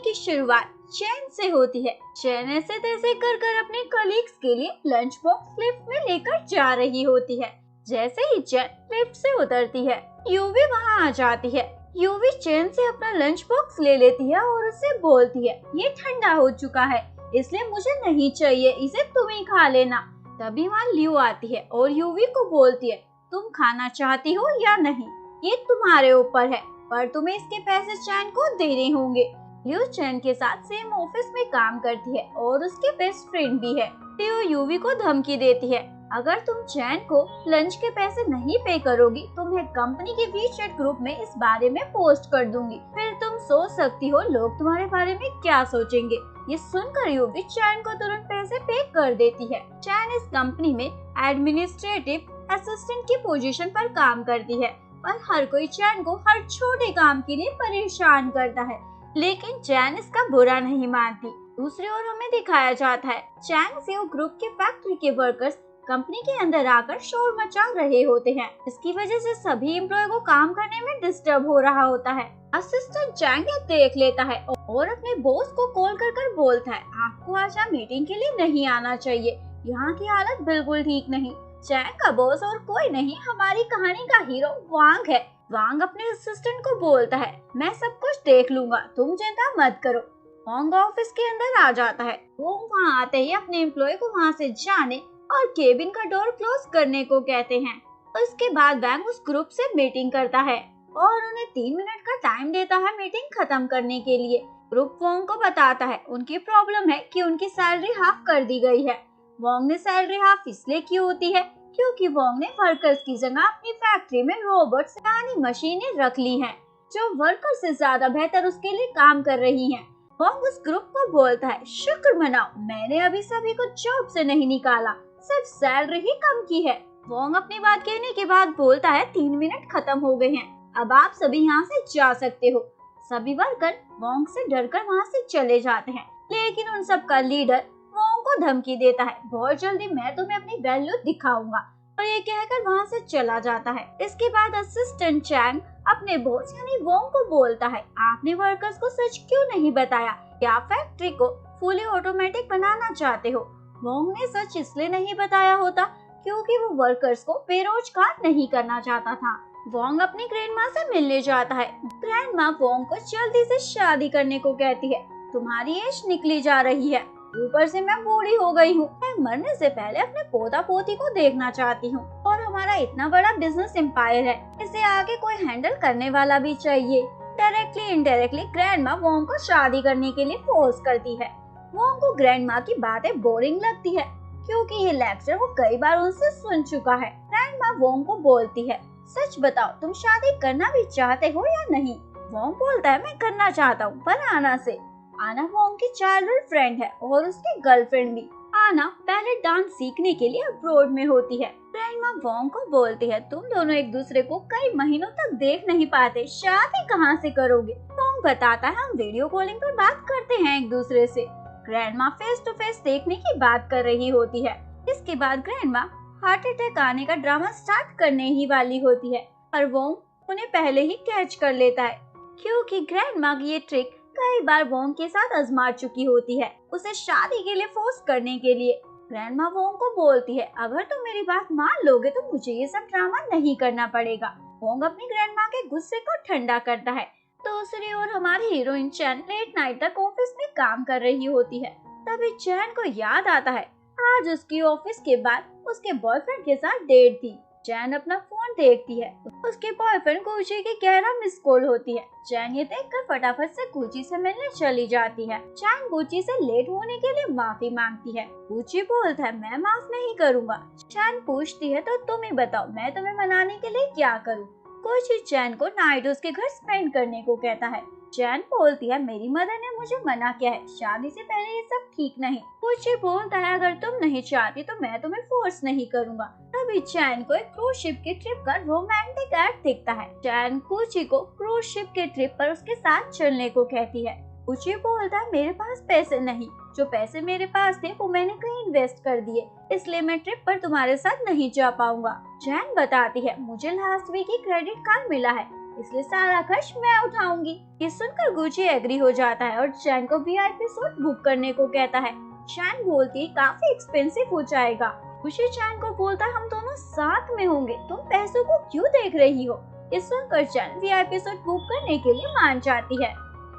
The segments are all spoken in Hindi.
की शुरुआत चैन से होती है। चैन ऐसे तैसे कर अपने कलीग्स के लिए लंच बॉक्स लिफ्ट में लेकर जा रही होती है। जैसे ही चैन लिफ्ट से उतरती है, यूवी वहाँ आ जाती है। यूवी चैन से अपना लंच बॉक्स ले लेती है और उससे बोलती है, ये ठंडा हो चुका है, इसलिए मुझे नहीं चाहिए, इसे तुम ही खा लेना। तभी वहाँ लियो आती है और यूवी को बोलती है, तुम खाना चाहती हो या नहीं, ये तुम्हारे ऊपर है, पर तुम्हें इसके पैसे चैन को देने होंगे। लियो चैन के साथ सेम ऑफिस में काम करती है और उसके बेस्ट फ्रेंड भी है। लियो यूवी को धमकी देती है, अगर तुम चैन को लंच के पैसे नहीं पे करोगी तो मैं कंपनी के वीचैट ग्रुप में इस बारे में पोस्ट कर दूंगी, फिर तुम सोच सकती हो लोग तुम्हारे बारे में क्या सोचेंगे। ये सुनकर यूवी चैन को तुरंत पैसे पे कर देती है। चैन इस कंपनी में एडमिनिस्ट्रेटिव असिस्टेंट की पोजीशन पर काम करती है, पर हर कोई चैन को हर छोटे काम के लिए परेशान करता है, लेकिन चैन इसका बुरा नहीं मानती। दूसरी ओर हमें दिखाया जाता है चैन सीओ ग्रुप के फैक्ट्री के वर्कर्स कंपनी के अंदर आकर शोर मचा रहे होते हैं। इसकी वजह से सभी एम्प्लॉय को काम करने में डिस्टर्ब हो रहा होता है। असिस्टेंट चैंग देख लेता है और अपने बॉस को कॉल कर बोलता है, आपको आज यहाँ मीटिंग के लिए नहीं आना चाहिए, यहाँ की हालत बिल्कुल ठीक नहीं। चैंग का बॉस और कोई नहीं, हमारी कहानी का हीरो वांग है। वांग अपने असिस्टेंट को बोलता है, मैं सब कुछ देख लूंगा, तुम चिंता मत करो। वांग ऑफिस के अंदर आ जाता है। वो वहाँ आते ही अपने एम्प्लॉय को वहाँ से जाने और केबिन का डोर क्लोज करने को कहते हैं। उसके बाद वांग उस ग्रुप से मीटिंग करता है और उन्हें 3 मिनट का टाइम देता है मीटिंग खत्म करने के लिए। ग्रुप वांग को बताता है उनकी प्रॉब्लम है कि उनकी सैलरी हाफ कर दी गई है। वांग ने सैलरी हाफ इसलिए की होती है क्योंकि वांग ने वर्कर्स की जगह अपनी फैक्ट्री में रोबोट्स यानी मशीनें रख ली हैं, जो वर्कर से ज्यादा बेहतर उसके लिए काम कर रही हैं। वांग उस ग्रुप को बोलता है, शुक्र मनाओ, मैंने अभी सभी को जॉब से नहीं निकाला, सिर्फ सैलरी ही कम की है। वांग अपनी बात कहने के बाद बोलता है, 3 मिनट खत्म हो गए हैं, अब आप सभी यहाँ से जा सकते हो। सभी वर्कर वांग से डरकर वहाँ से चले जाते हैं, लेकिन उन सब का लीडर वांग को धमकी देता है, बहुत जल्दी मैं तुम्हें अपनी वैल्यू दिखाऊंगा, और ये कहकर वहाँ से चला जाता है। इसके बाद असिस्टेंट चैंग अपने बॉस यानी वांग को बोलता है, आपने वर्कर्स को सच क्यों नहीं बताया, क्या फैक्ट्री को फुली ऑटोमेटिक बनाना चाहते हो। वांग ने सच इसलिए नहीं बताया होता क्योंकि वो वर्कर्स को बेरोजगार नहीं करना चाहता था। वांग अपनी ग्रैंडमा से मिलने जाता है। ग्रैंडमा वांग को जल्दी से शादी करने को कहती है, तुम्हारी एज निकली जा रही है, ऊपर से मैं बूढ़ी हो गई हूँ, मैं मरने से पहले अपने पोता पोती को देखना चाहती हूँ, और हमारा इतना बड़ा बिजनेस एम्पायर है, इसे आगे कोई हैंडल करने वाला भी चाहिए। डायरेक्टली इनडायरेक्टली ग्रैंडमा वांग को शादी करने के लिए फोर्स करती है। वांग को ग्रैंडमा की बातें बोरिंग लगती है क्योंकि ये लेक्चर वो कई बार उनसे सुन चुका है। ग्रैंडमा वांग को बोलती है, सच बताओ तुम शादी करना भी चाहते हो या नहीं। वांग बोलता है, मैं करना चाहता हूँ, पर आना से। आना वांग की चाइल्डहुड फ्रेंड है और उसकी गर्लफ्रेंड भी। आना पहले डांस सीखने के लिए अब्रॉड में होती है। ग्रैंडमा वांग को बोलती है, तुम दोनों एक दूसरे को कई महीनों तक देख नहीं पाते, शादी कहाँ से करोगे। वांग बताता है, हम वीडियो कॉलिंग पर बात करते हैं एक दूसरे से। ग्रैंडमा फेस टू फेस देखने की बात कर रही होती है। इसके बाद ग्रैंडमा हार्ट अटैक आने का ड्रामा स्टार्ट करने ही वाली होती है, पर वांग उन्हें पहले ही कैच कर लेता है क्योंकि ग्रैंडमा की ये ट्रिक कई बार वांग के साथ आजमा चुकी होती है, उसे शादी के लिए फोर्स करने के लिए। ग्रैंडमा वांग को बोलती है, अगर तुम मेरी बात मान लोगे तो मुझे ये सब ड्रामा नहीं करना पड़ेगा। वांग अपनी ग्रैंडमा के गुस्से को ठंडा करता है। दूसरी ओर हमारी हीरोइन चैन लेट नाइट तक ऑफिस में काम कर रही होती है। तभी चैन को याद आता है आज उसकी ऑफिस के बाद उसके बॉयफ्रेंड के साथ डेट थी। चैन अपना फोन देखती है, उसके बॉयफ्रेंड गुची की 11 मिस कॉल होती है। चैन ये देखकर फटाफट से गुची से मिलने चली जाती है। चैन गुची से लेट होने के लिए माफी मांगती है। गुची बोलता है, मैं माफ नहीं करूँगा। चैन पूछती है, तो तुम ही बताओ मैं तुम्हें मनाने के लिए क्या करूँ। गुची चैन को नाइट उसके घर स्पेंड करने को कहता है। चैन बोलती है, मेरी मदर ने मुझे मना किया है, शादी से पहले ये सब ठीक नहीं। गुची बोलता है, अगर तुम नहीं चाहती तो मैं तुम्हें फोर्स नहीं करूँगा। तभी चैन को एक क्रूज शिप की ट्रिप का रोमांटिक एड दिखता है। चैन गुची को क्रूज शिप के ट्रिप पर उसके साथ चलने को कहती है। गुची बोलता है, मेरे पास पैसे नहीं, जो पैसे मेरे पास थे वो मैंने कहीं इन्वेस्ट कर दिए, इसलिए मैं ट्रिप पर तुम्हारे साथ नहीं जा पाऊंगा। चैन बताती है, मुझे लास्ट वीक ही क्रेडिट कार्ड मिला है, इसलिए सारा खर्च मैं उठाऊंगी। ये सुनकर गुची एग्री हो जाता है और चैन को VIP सूट बुक करने को कहता है। चैन बोलती काफी एक्सपेंसिव हो जाएगा। गुची चैन को बोलता हम दोनों साथ में होंगे, तुम पैसों को क्यों देख रही हो। ये सुनकर चैन VIP सूट बुक करने के लिए मान जाती है।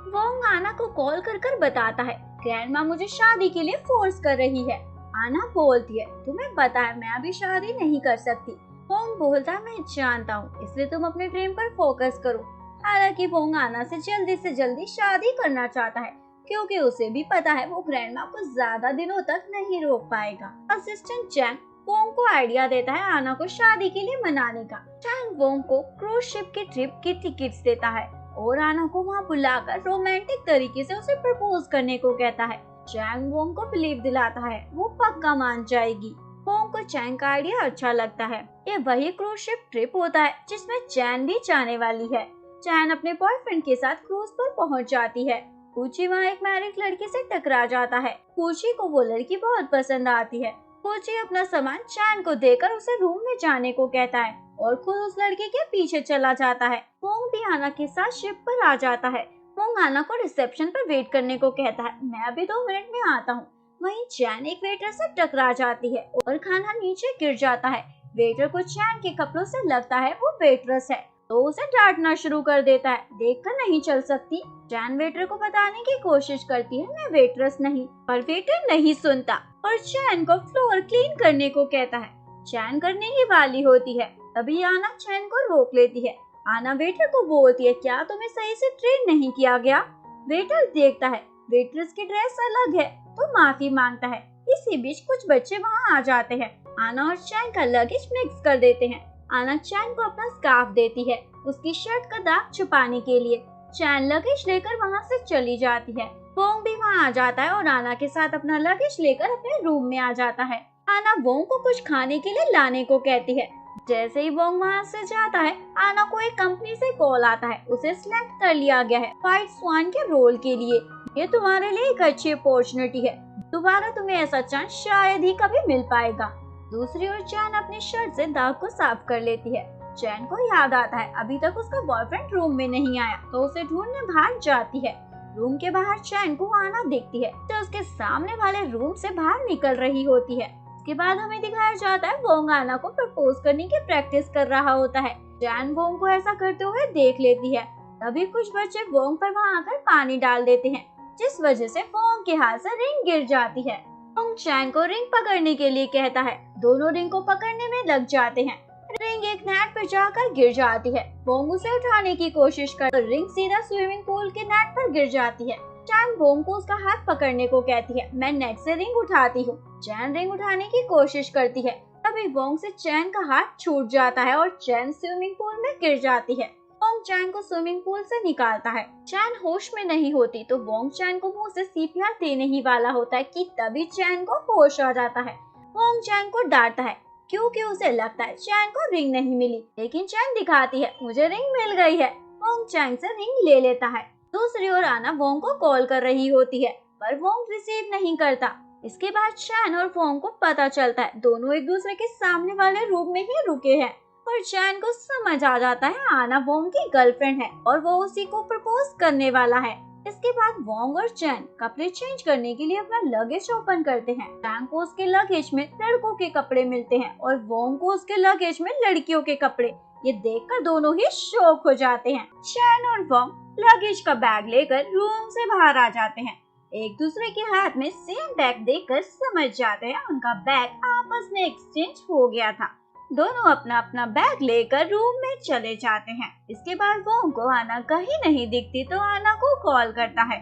वोंग आना को कॉल कर बताता है ग्रैंडमा मुझे शादी के लिए फोर्स कर रही है। आना बोलती है तुम्हें पता है मैं अभी शादी नहीं कर सकती। वोंग बोलता है मैं जानता हूँ, इसलिए तुम अपने ड्रीम पर फोकस करो। हालांकि वोंग आना से जल्दी शादी करना चाहता है क्योंकि उसे भी पता है वो ग्रैंडमा को ज्यादा दिनों तक नहीं रोक पाएगा। असिस्टेंट चैंग वोंग को आइडिया देता है आना को शादी के लिए मनाने का। चैंग वोंग को क्रूज शिप की ट्रिप की टिकट्स देता है और आना को वहाँ बुलाकर रोमांटिक तरीके से उसे प्रपोज करने को कहता है। चैंग वोंग को बिलीव दिलाता है वो पक्का मान जाएगी। वोंग को चैंग का आइडिया अच्छा लगता है। ये वही क्रूज शिप ट्रिप होता है जिसमें चैन भी जाने वाली है। चैन अपने बॉयफ्रेंड के साथ क्रूज पर पहुँच जाती है। पूची वहाँ एक मैरिड लड़की से टकरा जाता है। पूची को वो लड़की बहुत पसंद आती है। पूची अपना सामान चैन को देकर उसे रूम में जाने को कहता है और खुद उस लड़की के पीछे चला जाता है। वोंग भी आना के साथ शिप पर आ जाता है। वोंग आना को रिसेप्शन पर वेट करने को कहता है मैं अभी 2 मिनट में आता हूँ। वहीं चैन एक वेटर से टकरा जाती है और खाना नीचे गिर जाता है। वेटर को चैन के कपड़ों से लगता है वो वेटरेस है तो उसे डांटना शुरू कर देता है। देखकर नहीं चल सकती। चैन वेटर को बताने की कोशिश करती है मैं वेटरेस नहीं, पर वेटर नहीं सुनता और चैन को फ्लोर क्लीन करने को कहता है। चैन करने ही वाली होती है तभी आना चैन को रोक लेती है। आना वेटर को बोलती है क्या तुम्हें सही से ट्रेन नहीं किया गया। वेटर देखता है वेटरेस की ड्रेस अलग है तो माफी मांगता है। इसी बीच कुछ बच्चे वहाँ आ जाते हैं। आना और चैन का लगेज मिक्स कर देते हैं। आना चैन को अपना स्कार्फ देती है उसकी शर्ट का दाग छुपाने के लिए। चैन लगेज लेकर वहाँ से चली जाती है। वोंग भी वहाँ आ जाता है और आना के साथ अपना लगेज लेकर अपने रूम में आ जाता है। आना वोंग को कुछ खाने के लिए लाने को कहती है। जैसे ही वोंग वहाँ से जाता है आना को एक कंपनी से कॉल आता है उसे सिलेक्ट कर लिया गया है व्हाइट स्वान के रोल के लिए। ये तुम्हारे लिए एक अच्छी अपॉर्चुनिटी है, दोबारा तुम्हें ऐसा चांस शायद ही कभी मिल पाएगा। दूसरी ओर चैन अपनी शर्ट से दाग को साफ कर लेती है। चैन को याद आता है अभी तक उसका बॉयफ्रेंड रूम में नहीं आया तो उसे ढूंढने बाहर जाती है। रूम के बाहर चैन को आना दिखती है जो उसके सामने वाले रूम से बाहर निकल रही होती है। इसके बाद हमें दिखाया जाता है वोंग आना को प्रपोज करने की प्रैक्टिस कर रहा होता है। चैन वोंग को ऐसा करते हुए देख लेती है। तभी कुछ बच्चे वोंग पर वहाँ आकर पानी डाल देते हैं जिस वजह से वोंग के हाथ से रिंग गिर जाती है। वोंग चैन को रिंग पकड़ने के लिए कहता है। दोनों रिंग को पकड़ने में लग जाते हैं। रिंग एक नेट पर जाकर गिर जाती है। वोंग उसे उठाने की कोशिश कर रिंग सीधा स्विमिंग पूल के नेट पर गिर जाती है। चैन वोंग को उसका हाथ पकड़ने को कहती है। मैं नेट से रिंग उठाती हूँ। चैन रिंग उठाने की कोशिश करती है तभी वोंग से चैन का हाथ छूट जाता है और चैन स्विमिंग पूल में गिर जाती है। वोंग चैन को स्विमिंग पूल से निकालता है। चैन होश में नहीं होती तो वोंग चैन को मुंह से CPR देने ही वाला होता है कि तभी चैन को होश आ जाता है। वोंग चैन को डांटता है क्योंकि उसे लगता है चैन को रिंग नहीं मिली, लेकिन चैन दिखाती है मुझे रिंग मिल गई है। वोंग चैन से रिंग ले लेता है। दूसरी ओर आना वोंग को कॉल कर रही होती है पर वोंग रिसीव नहीं करता। इसके बाद चैन और वोंग को पता चलता है दोनों एक दूसरे के सामने वाले रूम में ही रुके हैं और चैन को समझ आ जाता है आना वोंग की गर्लफ्रेंड है और वो उसी को प्रपोज करने वाला है। इसके बाद वोंग और चैन कपड़े चेंज करने के लिए अपना लगेज ओपन करते हैं। चैन को उसके लगेज में लड़कों के कपड़े मिलते हैं और वोंग को उसके लगेज में लड़कियों के कपड़े। ये देखकर दोनों ही शॉक हो जाते हैं। चैन और वोंग लगेज का बैग लेकर रूम से बाहर आ जाते हैं। एक दूसरे के हाथ में सेम बैग देखकर समझ जाते हैं उनका बैग आपस में एक्सचेंज हो गया था। दोनों अपना अपना बैग लेकर रूम में चले जाते हैं। इसके बाद वोंग को आना कहीं नहीं दिखती तो आना को कॉल करता है।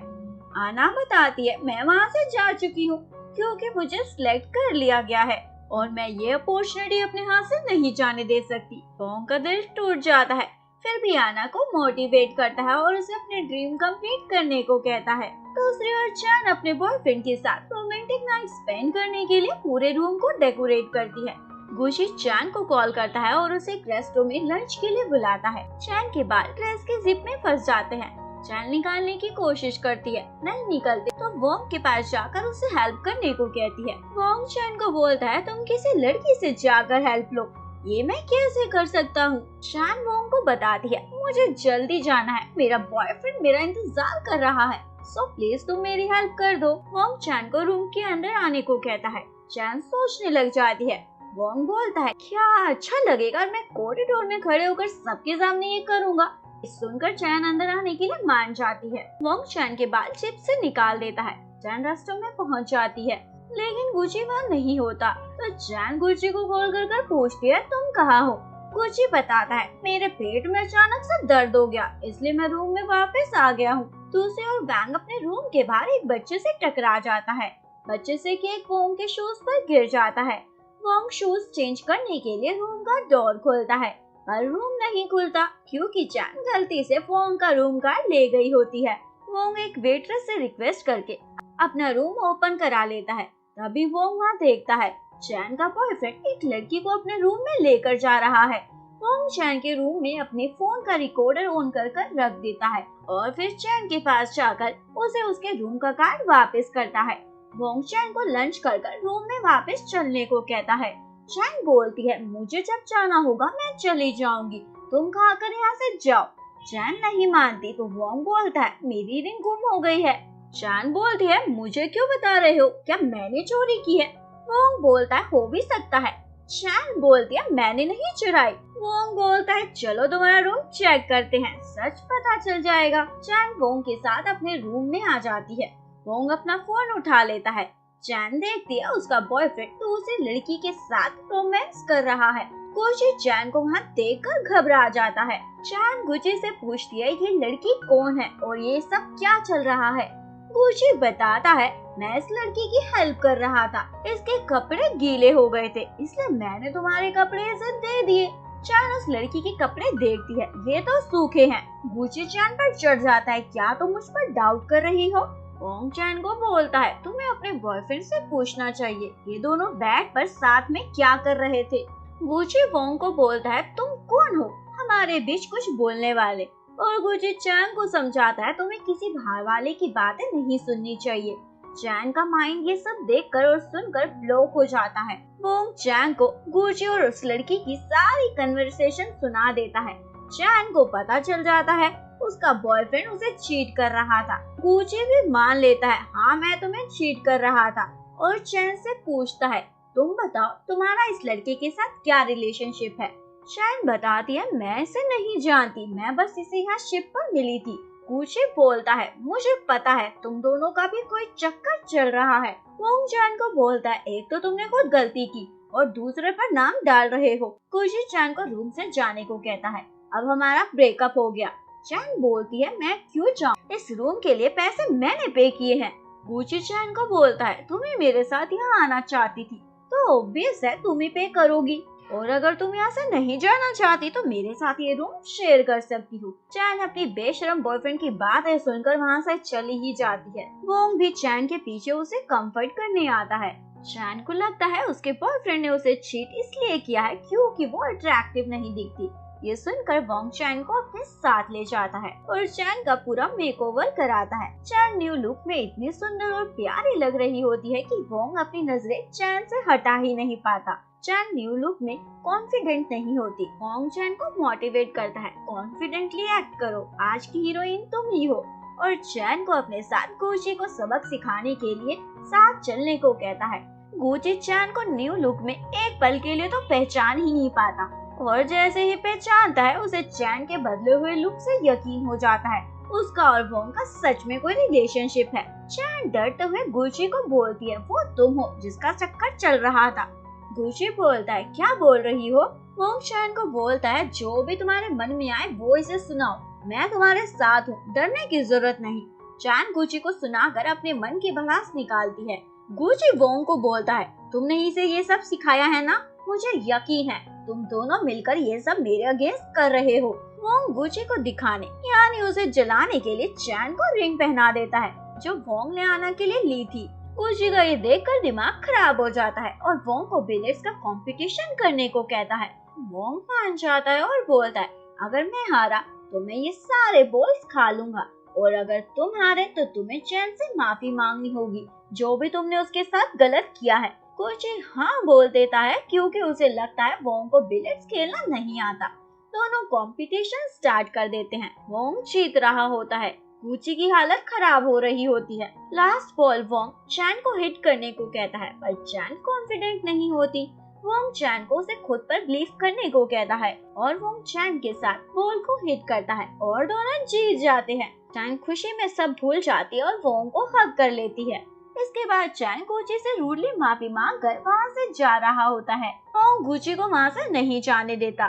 आना बताती है मैं वहाँ से जा चुकी हूँ क्योंकि मुझे सिलेक्ट कर लिया गया है और मैं ये अपॉर्चुनिटी अपने हाथ से नहीं जाने दे सकती। वोंग का दिल टूट जाता है, फिर भी आना को मोटिवेट करता है और उसे अपने ड्रीम कंप्लीट करने को कहता है। दूसरी ओर चैन अपने बॉयफ्रेंड के साथ रोमांटिक नाइट स्पेंड करने के लिए पूरे रूम को डेकोरेट करती है। गुशी चैन को कॉल करता है और उसे एक रेस्टोरेंट में लंच के लिए बुलाता है। चैन के बाल ड्रेस के जिप में फंस जाते हैं। चैन निकालने की कोशिश करती है, नहीं निकलते तो वोंग के पास जाकर उसे हेल्प करने को कहती है। वोंग चैन को बोलता है तुम किसी लड़की से जाकर हेल्प लो, ये मैं कैसे कर सकता हूँ? चैन वोंग को बताती है, मुझे जल्दी जाना है, मेरा बॉयफ्रेंड मेरा इंतजार कर रहा है, सो प्लीज तुम मेरी हेल्प कर दो। वोंग चैन को रूम के अंदर आने को कहता है। चैन सोचने लग जाती है। वोंग बोलता है, क्या अच्छा लगेगा मैं कॉरिडोर में खड़े होकर सबके सामने ये करूँगा। सुनकर चैन अंदर आने के लिए मान जाती है। वोंग चैन के बाल चिप से निकाल देता है। चैन रास्ते में पहुंच जाती है, लेकिन गुची वहाँ नहीं होता। तो चैन गुची को कॉल कर पूछती है, तुम कहाँ हो? गुची बताता है, मेरे पेट में अचानक से दर्द हो गया, इसलिए मैं रूम में वापस आ गया हूँ। दूसरी ओर वैंग अपने रूम के बाहर एक बच्चे से टकरा जाता है। बच्चे से केक वोंग के शूज पर गिर जाता है। वोंग शूज चेंज करने के लिए रूम का डोर खोलता है, पर रूम नहीं खुलता क्योंकि चैन गलती से वोंग का रूम कार्ड ले गई होती है। वोंग एक वेट्रेस से रिक्वेस्ट करके अपना रूम ओपन करा लेता है। तभी वोंग वहाँ देखता है चैन का बॉयफ्रेंड एक लड़की को अपने रूम में लेकर जा रहा है। वोंग चैन के रूम में अपने फोन का रिकॉर्डर ऑन कर रख देता है और फिर चैन के पास जाकर उसे उसके रूम का कार्ड वापस करता है। वोंग चैन को लंच कर रूम में वापस चलने को कहता है। चैन बोलती है, मुझे जब जाना होगा मैं चली जाऊंगी, तुम खाकर यहाँ से जाओ। चैन नहीं मानती तो वोंग बोलता है, मेरी रिंग गुम हो गई है। चैन बोलती है, मुझे क्यों बता रहे हो, क्या मैंने चोरी की है? वोंग बोलता है, हो भी सकता है। चैन बोलती है, मैंने नहीं चुराई। वोंग बोलता है, चलो तुम्हारा रूम चेक करते हैं, सच पता चल जाएगा। चैन वोंग के साथ अपने रूम में आ जाती है। वोंग अपना फोन उठा लेता है। चैन देखती है उसका बॉयफ्रेंड दूसरी लड़की के साथ रोमांस कर रहा है। गुची चैन को वहाँ देखकर घबरा जाता है। चैन गुची से पूछती है, ये लड़की कौन है और ये सब क्या चल रहा है? गुची बताता है, मैं इस लड़की की हेल्प कर रहा था, इसके कपड़े गीले हो गए थे इसलिए मैंने तुम्हारे कपड़े इसे दे दिए। चैन उस लड़की के कपड़े देखती है, ये तो सूखे हैं। गुची चैन पर चढ़ जाता है, क्या तुम मुझ पर डाउट कर रही हो? वोंग चैन को बोलता है, तुम्हें अपने बॉयफ्रेंड से पूछना चाहिए, ये दोनों बेड पर साथ में क्या कर रहे थे। गुची वोंग को बोलता है, तुम कौन हो हमारे बीच कुछ बोलने वाले? और गुची चैन को समझाता है, तुम्हें किसी बाहर वाले की बातें नहीं सुननी चाहिए। चैन का माइंड ये सब देखकर और सुनकर ब्लॉक हो जाता है। वोंग चैन को गुची और उस लड़की की सारी कन्वर्सेशन सुना देता है। चैन को पता चल जाता है उसका बॉयफ्रेंड उसे चीट कर रहा था। गुची भी मान लेता है, हाँ मैं तुम्हें चीट कर रहा था, और चैन से पूछता है, तुम बताओ तुम्हारा इस लड़के के साथ क्या रिलेशनशिप है? चैन बताती है, मैं इसे नहीं जानती, मैं बस इसे यहाँ शिप पर मिली थी। गुची बोलता है, मुझे पता है तुम दोनों का भी कोई चक्कर चल रहा है। वोंग चैन को बोलता है, एक तो तुमने खुद गलती की और दूसरे पर नाम डाल रहे हो। गुची चैन को रूम से जाने को कहता है, अब हमारा ब्रेकअप हो गया। चैन बोलती है, मैं क्यों जाऊँ, इस रूम के लिए पैसे मैंने पे किए हैं। गुची चैन को बोलता है, तुम्हें मेरे साथ यहाँ आना चाहती थी तो ऑब्वियस है तुम ही पे करोगी, और अगर तुम यहाँ से नहीं जाना चाहती तो मेरे साथ ये रूम शेयर कर सकती हो। चैन अपनी बेशरम बॉयफ्रेंड की बातें सुनकर वहाँ से चली ही जाती है। वोंग भी चैन के पीछे उसे कंफर्ट करने आता है। चैन को लगता है उसके बॉयफ्रेंड ने उसे चीट इसलिए किया है क्योंकि वो अट्रैक्टिव नहीं दिखती। ये सुनकर वोंग चैन को अपने साथ ले जाता है और चैन का पूरा मेकओवर कराता है। चैन न्यू लुक में इतनी सुंदर और प्यारी लग रही होती है कि वोंग अपनी नजरें चैन से हटा ही नहीं पाता। चैन न्यू लुक में कॉन्फिडेंट नहीं होती। वोंग चैन को मोटिवेट करता है, कॉन्फिडेंटली एक्ट करो, आज की हीरोइन तुम ही हो, और चैन को अपने साथ गुची को सबक सिखाने के लिए साथ चलने को कहता है। गुची चैन को न्यू लुक में एक पल के लिए तो पहचान ही नहीं पाता, और जैसे ही पहचानता है उसे चैन के बदले हुए लुक से यकीन हो जाता है उसका और वोंग का सच में कोई रिलेशनशिप है। चैन डरते हुए गुची को बोलती है, वो तुम हो जिसका चक्कर चल रहा था। गुची बोलता है, क्या बोल रही हो? वोंग चैन को बोलता है, जो भी तुम्हारे मन में आए वो इसे सुनाओ, मैं तुम्हारे साथ हूँ, डरने की जरूरत नहीं। चैन गुची को सुनाकर अपने मन की भड़ास निकालती है। गुची वोंग को बोलता है, तुमने इसे ये सब सिखाया है ना, मुझे यकीन है तुम दोनों मिलकर ये सब मेरे अगेंस्ट कर रहे हो। वोंग गुची को दिखाने यानी उसे जलाने के लिए चैन को रिंग पहना देता है जो वोंग ने आना के लिए ली थी। गुची का ये देखकर दिमाग खराब हो जाता है और वोंग को बिलियर्ड्स का कंपटीशन करने को कहता है। वोंग मान जाता है और बोलता है, अगर मैं हारा तो मैं ये सारे बॉल्स खा लूंगा, और अगर तुम हारे तो तुम्हें चैन से माफी मांगनी होगी, जो भी तुमने उसके साथ गलत किया है। गुची हाँ बोल देता है क्योंकि उसे लगता है वोंग को बिलियर्ड्स खेलना नहीं आता। दोनों कंपटीशन स्टार्ट कर देते हैं। वोंग जीत रहा होता है। गुची की हालत खराब हो रही होती है। लास्ट बॉल वोंग चैन को हिट करने को कहता है पर चैन कॉन्फिडेंट नहीं होती। वोंग चैन को उसे खुद पर बिलीव करने को कहता है और वोंग चैन के साथ बॉल को हिट करता है और दोनों जीत जाते हैं। चैन खुशी में सब भूल जाती है और वोंग को हग कर लेती है। इसके बाद चैन गुची से रूडली माफी मांगकर वहाँ से जा रहा होता है। वोंग गुची को वहाँ से नहीं जाने देता।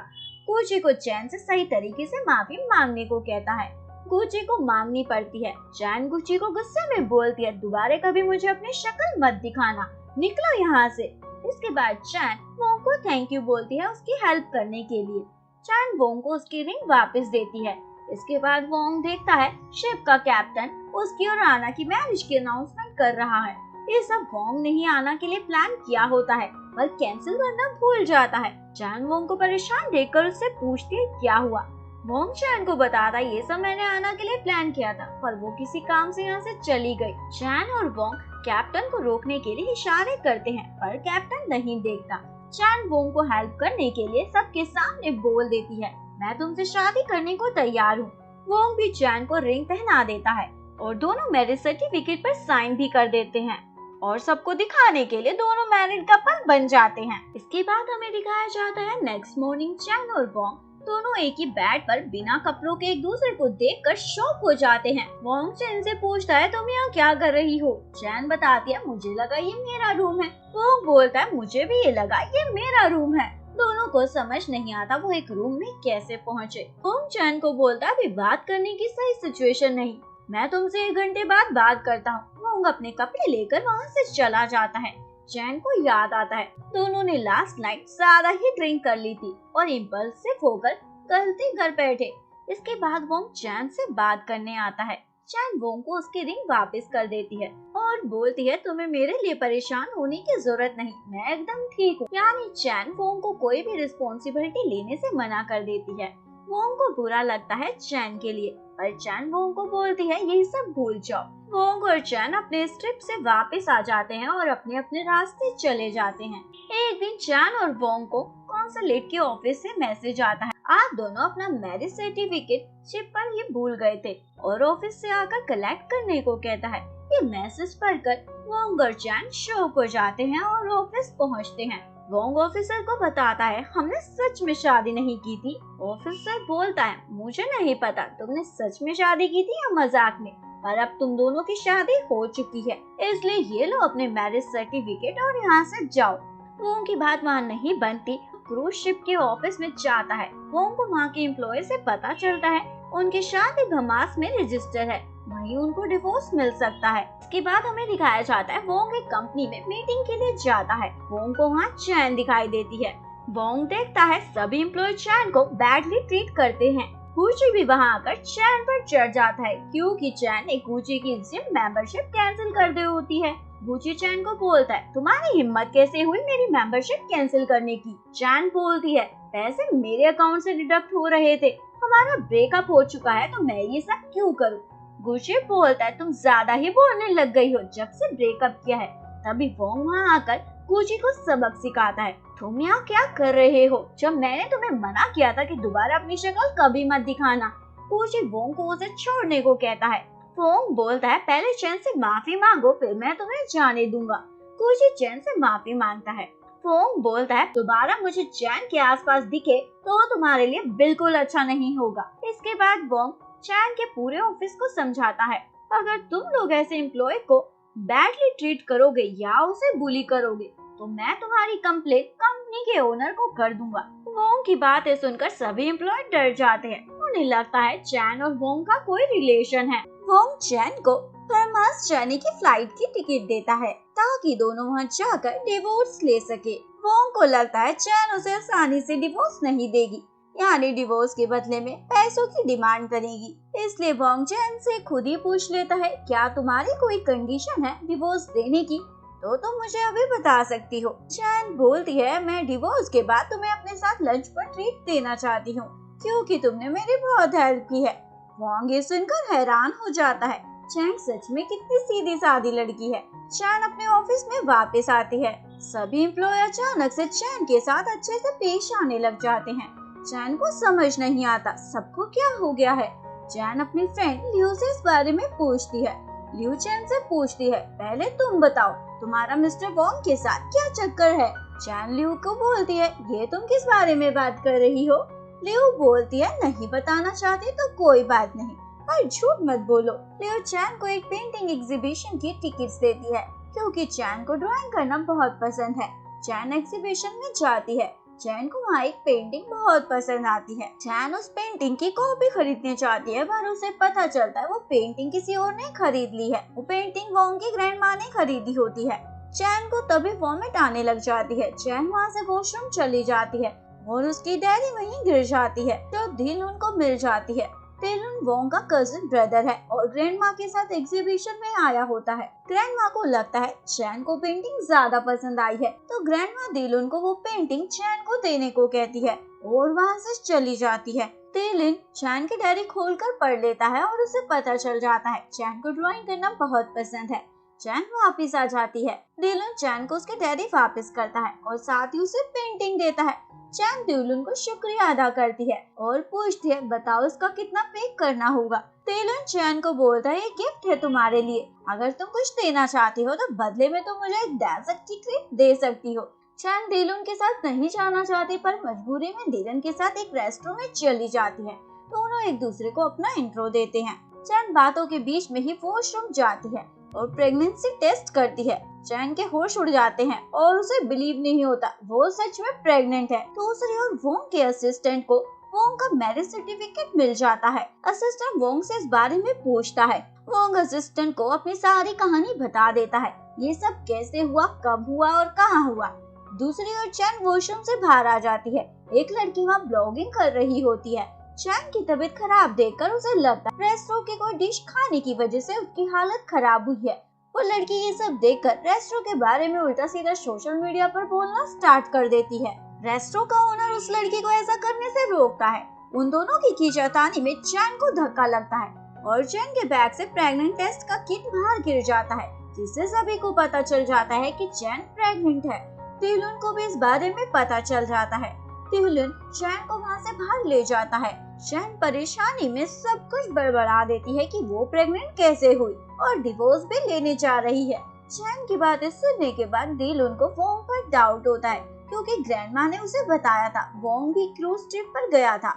गुची को चैन से सही तरीके से माफी मांगने को कहता है। गुची को मांगनी पड़ती है। चैन गुची को गुस्से में बोलती है, दोबारा कभी मुझे अपनी शक्ल मत दिखाना, निकलो यहाँ से। इसके बाद चैन वोंग को थैंक यू बोलती है उसकी हेल्प करने के लिए। चैन वोंग को उसकी रिंग वापस देती है। इसके बाद वोंग देखता है शिप का कैप्टन उसकी और आना की मैरिज की अनाउंसमेंट कर रहा है। ये सब वोंग ने ही आना के लिए प्लान किया होता है पर कैंसिल करना भूल जाता है। चैन वोंग को परेशान देखकर उससे पूछती है क्या हुआ। वोंग चैन को बताता है ये सब मैंने आना के लिए प्लान किया था पर वो किसी काम से यहाँ से चली गई। चैन और वोंग कैप्टन को रोकने के लिए इशारे करते हैं पर कैप्टन नहीं देखता। चैन वोंग को हेल्प करने के लिए सबके सामने बोल देती है, मैं तुमसे शादी करने को तैयार हूँ। वोंग भी चैन को रिंग पहना देता है और दोनों मैरिज सर्टिफिकेट पर साइन भी कर देते हैं और सबको दिखाने के लिए दोनों मैरिड कपल बन जाते हैं। इसके बाद हमें दिखाया जाता है नेक्स्ट मॉर्निंग चैन और वोंग दोनों एक ही बेड पर बिना कपड़ों के एक दूसरे को देखकर शॉक हो जाते हैं। वोंग चैन से पूछता है तुम यहाँ क्या कर रही हो। चैन बताती है मुझे लगा ये मेरा रूम है। वोंग बोलता है मुझे भी ये लगा ये मेरा रूम है। दोनों को समझ नहीं आता वो एक रूम में कैसे पहुँचे। वोंग चैन को बोलता है अभी बात करने की सही सिचुएशन नहीं, मैं तुमसे 1 घंटे बाद बात करता हूँ। वोंग अपने कपड़े लेकर वहाँ से चला जाता है। चैन को याद आता है दोनों ने लास्ट नाइट ज्यादा ही ड्रिंक कर ली थी और इम्पल्सिव होकर गलती कर बैठे। इसके बाद वोंग चैन से बात करने आता है। चैन वोंग को उसकी रिंग वापस कर देती है और बोलती है तुम्हें मेरे लिए परेशान होने की जरूरत नहीं, मैं एकदम ठीक हूँ। यानी चैन वोंग को कोई भी रिस्पॉन्सिबिलिटी लेने से मना कर देती है। वोंग को बुरा लगता है चैन के लिए पर चैन वोंग को बोलती है यही सब भूल जाओ। वोंग और चैन अपने ट्रिप से वापस आ जाते हैं और अपने अपने रास्ते चले जाते हैं। एक दिन चैन और वोंग को कॉन्सुलेट के ऑफिस से मैसेज आता है आप दोनों अपना मैरिज सर्टिफिकेट शिप पर ही भूल गए थे और ऑफिस से आकर कलेक्ट करने को कहता है। ये मैसेज पढ़कर वोंग और चैन शॉक हो जाते हैं और ऑफिस पहुंचते हैं। वोंग ऑफिसर को बताता है हमने सच में शादी नहीं की थी। ऑफिसर बोलता है मुझे नहीं पता तुमने सच में शादी की थी या मजाक में, पर अब तुम दोनों की शादी हो चुकी है इसलिए ये लो अपने मैरिज सर्टिफिकेट और यहाँ से जाओ। वोंग की बात वहाँ नहीं बनती। क्रूज शिप के ऑफिस में जाता है। वोंग को वहाँ के एम्प्लॉय से पता चलता है उनकी शादी बहमास में रजिस्टर है, वहीं उनको डिवोर्स मिल सकता है। इसके बाद हमें दिखाया जाता है वोंग एक कंपनी में मीटिंग के लिए जाता है। वोंग को वहाँ चैन दिखाई देती है। वोंग देखता है सभी एम्प्लॉय चैन को बैडली ट्रीट करते हैं। गुची भी वहाँ आकर चैन पर चढ़ जाता है क्योंकि चैन ने गुची की जिम मेंबरशिप कैंसिल कर दी होती है। गुची चैन को बोलता है तुम्हारी हिम्मत कैसे हुई मेरी मेंबरशिप कैंसिल करने की। चैन बोलती है पैसे मेरे अकाउंट से डिडक्ट हो रहे थे, हमारा ब्रेकअप हो चुका है तो मैं ये सब क्यों करूँ। गुची बोलता है तुम ज्यादा ही बोलने लग गई हो जब से ब्रेकअप किया है। तभी वोंग वहाँ आकर गुची को सबक सिखाता है तुम यहाँ क्या कर रहे हो, जब मैंने तुम्हें मना किया था कि दोबारा अपनी शक्ल कभी मत दिखाना। गुची वोंग को उसे छोड़ने को कहता है। वोंग बोलता है पहले चैन से माफी मांगो फिर मैं तुम्हें जाने दूंगा। गुची चैन से माफी मांगता है। वोंग बोलता है दोबारा मुझे चैन के आसपास दिखे तो तुम्हारे लिए बिल्कुल अच्छा नहीं होगा। इसके बाद वोंग चैन के पूरे ऑफिस को समझाता है अगर तुम लोग ऐसे एम्प्लॉय को बैडली ट्रीट करोगे या उसे बुली करोगे तो मैं तुम्हारी कंप्लेंट कंपनी के ओनर को कर दूंगा। वोंग की बातें सुनकर सभी एम्प्लॉय डर जाते हैं। उन्हें लगता है चैन और वोंग का कोई रिलेशन है। वोंग चैन को बरमास जाने की फ्लाइट की टिकट देता है ताकि दोनों वहां जाकर डिवोर्स ले सके। वोंग को लगता है चैन उसे आसानी से डिवोर्स नहीं देगी, यानी डिवोर्स के बदले में पैसों की डिमांड करेगी। इसलिए वोंग चैन से खुद ही पूछ लेता है क्या तुम्हारी कोई कंडीशन है डिवोर्स देने की, तो तुम मुझे अभी बता सकती हो। चैन बोलती है मैं डिवोर्स के बाद तुम्हें अपने साथ लंच पर ट्रीट देना चाहती हूँ क्योंकि तुमने मेरी बहुत हेल्प की है। वोंग ये सुनकर हैरान हो जाता है चैन सच में कितनी सीधी सादी लड़की है। चैन अपने ऑफिस में वापस आती है। सभी एम्प्लॉय अचानक से चैन के साथ अच्छे से पेश आने लग जाते हैं। चैन को समझ नहीं आता सबको क्या हो गया है। चैन अपनी फ्रेंड लियो से इस बारे में पूछती है। लियो चैन से पूछती है, पहले तुम बताओ तुम्हारा मिस्टर वोंग के साथ क्या चक्कर है। चैन लियो को बोलती है, ये तुम किस बारे में बात कर रही हो। लियो बोलती है, नहीं बताना चाहती तो कोई बात नहीं, पर झूठ मत बोलो। लियो चैन को एक पेंटिंग एग्जीबिशन की टिकट्स देती है क्योंकि चैन को ड्राइंग करना बहुत पसंद है। चैन एग्जीबिशन में जाती है। चैन को वहाँ एक पेंटिंग बहुत पसंद आती है। चैन उस पेंटिंग की कॉपी खरीदने चाहती है, पर उसे पता चलता है वो पेंटिंग किसी और ने खरीद ली है। वो पेंटिंग वोंग की ग्रैंडमा ने खरीदी होती है। चैन को तभी वॉमिट आने लग जाती है। चैन वहाँ से वॉशरूम चली जाती है और उसकी डायरी वहीं गिर जाती है जो दिलुन को मिल जाती है। दिलुन वोंग का कजिन ब्रदर है और ग्रैंडमा के साथ एग्जीबिशन में आया होता है। ग्रैंडमा को लगता है चैन को पेंटिंग ज्यादा पसंद आई है, तो ग्रैंडमा दिलुन को वो पेंटिंग चैन को देने को कहती है और वहाँ से चली जाती है। दिलुन चैन की डायरी खोलकर पढ़ लेता है और उसे पता चल जाता है चैन को ड्राइंग करना बहुत पसंद है। चैन वापिस आ जाती है। दिलुन चैन को उसकी डायरी वापस करता है और साथ ही उसे पेंटिंग देता है। चैन दिलुन को शुक्रिया अदा करती है और पूछती है, बताओ इसका कितना पे करना होगा। दिलुन चैन को बोलता है, ये गिफ्ट है तुम्हारे लिए, अगर तुम कुछ देना चाहती हो तो बदले में तुम मुझे एक डेजर्ट की ट्रीट दे सकती हो। चैन दिलुन के साथ नहीं जाना चाहती, पर मजबूरी में दिलुन के साथ एक रेस्टोरेंट में चली जाती है। दोनों एक दूसरे को अपना इंट्रो देते हैं। चैन बातों के बीच में ही वॉशरूम जाती है और प्रेगनेंसी टेस्ट करती है। चैन के होश उड़ जाते हैं और उसे बिलीव नहीं होता वो सच में प्रेग्नेंट है। दूसरी ओर वोंग के असिस्टेंट को वोंग का मैरिज सर्टिफिकेट मिल जाता है। असिस्टेंट वोंग से इस बारे में पूछता है। वोंग असिस्टेंट को अपनी सारी कहानी बता देता है, ये सब कैसे हुआ, कब हुआ और कहाँ हुआ। दूसरी ओर चैन वॉशरूम से बाहर आ जाती है। एक लड़की वहाँ ब्लॉगिंग कर रही होती है। चैन की तबीयत खराब देखकर उसे लगता है रेस्टोरेंट की कोई डिश खाने की वजह से उसकी हालत खराब हुई है। वो लड़की ये सब देखकर रेस्टोरेंट के बारे में उल्टा सीधा सोशल मीडिया पर बोलना स्टार्ट कर देती है। रेस्टोरेंट का ओनर उस लड़की को ऐसा करने से रोकता है। उन दोनों की खींचातानी में चैन को धक्का लगता है और चैन के बैग से प्रेग्नेंट टेस्ट का किट बाहर गिर जाता है, जिससे सभी को पता चल जाता है कि चैन प्रेग्नेंट है। दिलुन को भी इस बारे में पता चल जाता है। दिलुन चैन को वहाँ से बाहर ले जाता है। चैन परेशानी में सब कुछ बड़बड़ा देती है कि वो प्रेग्नेंट कैसे हुई और डिवोर्स भी लेने जा रही है। चैन की बातें सुनने के बाद दिलुन को वोंग पर डाउट होता है क्योंकि ग्रैंडमा ने उसे बताया था वोंग भी क्रूज ट्रिप पर गया था।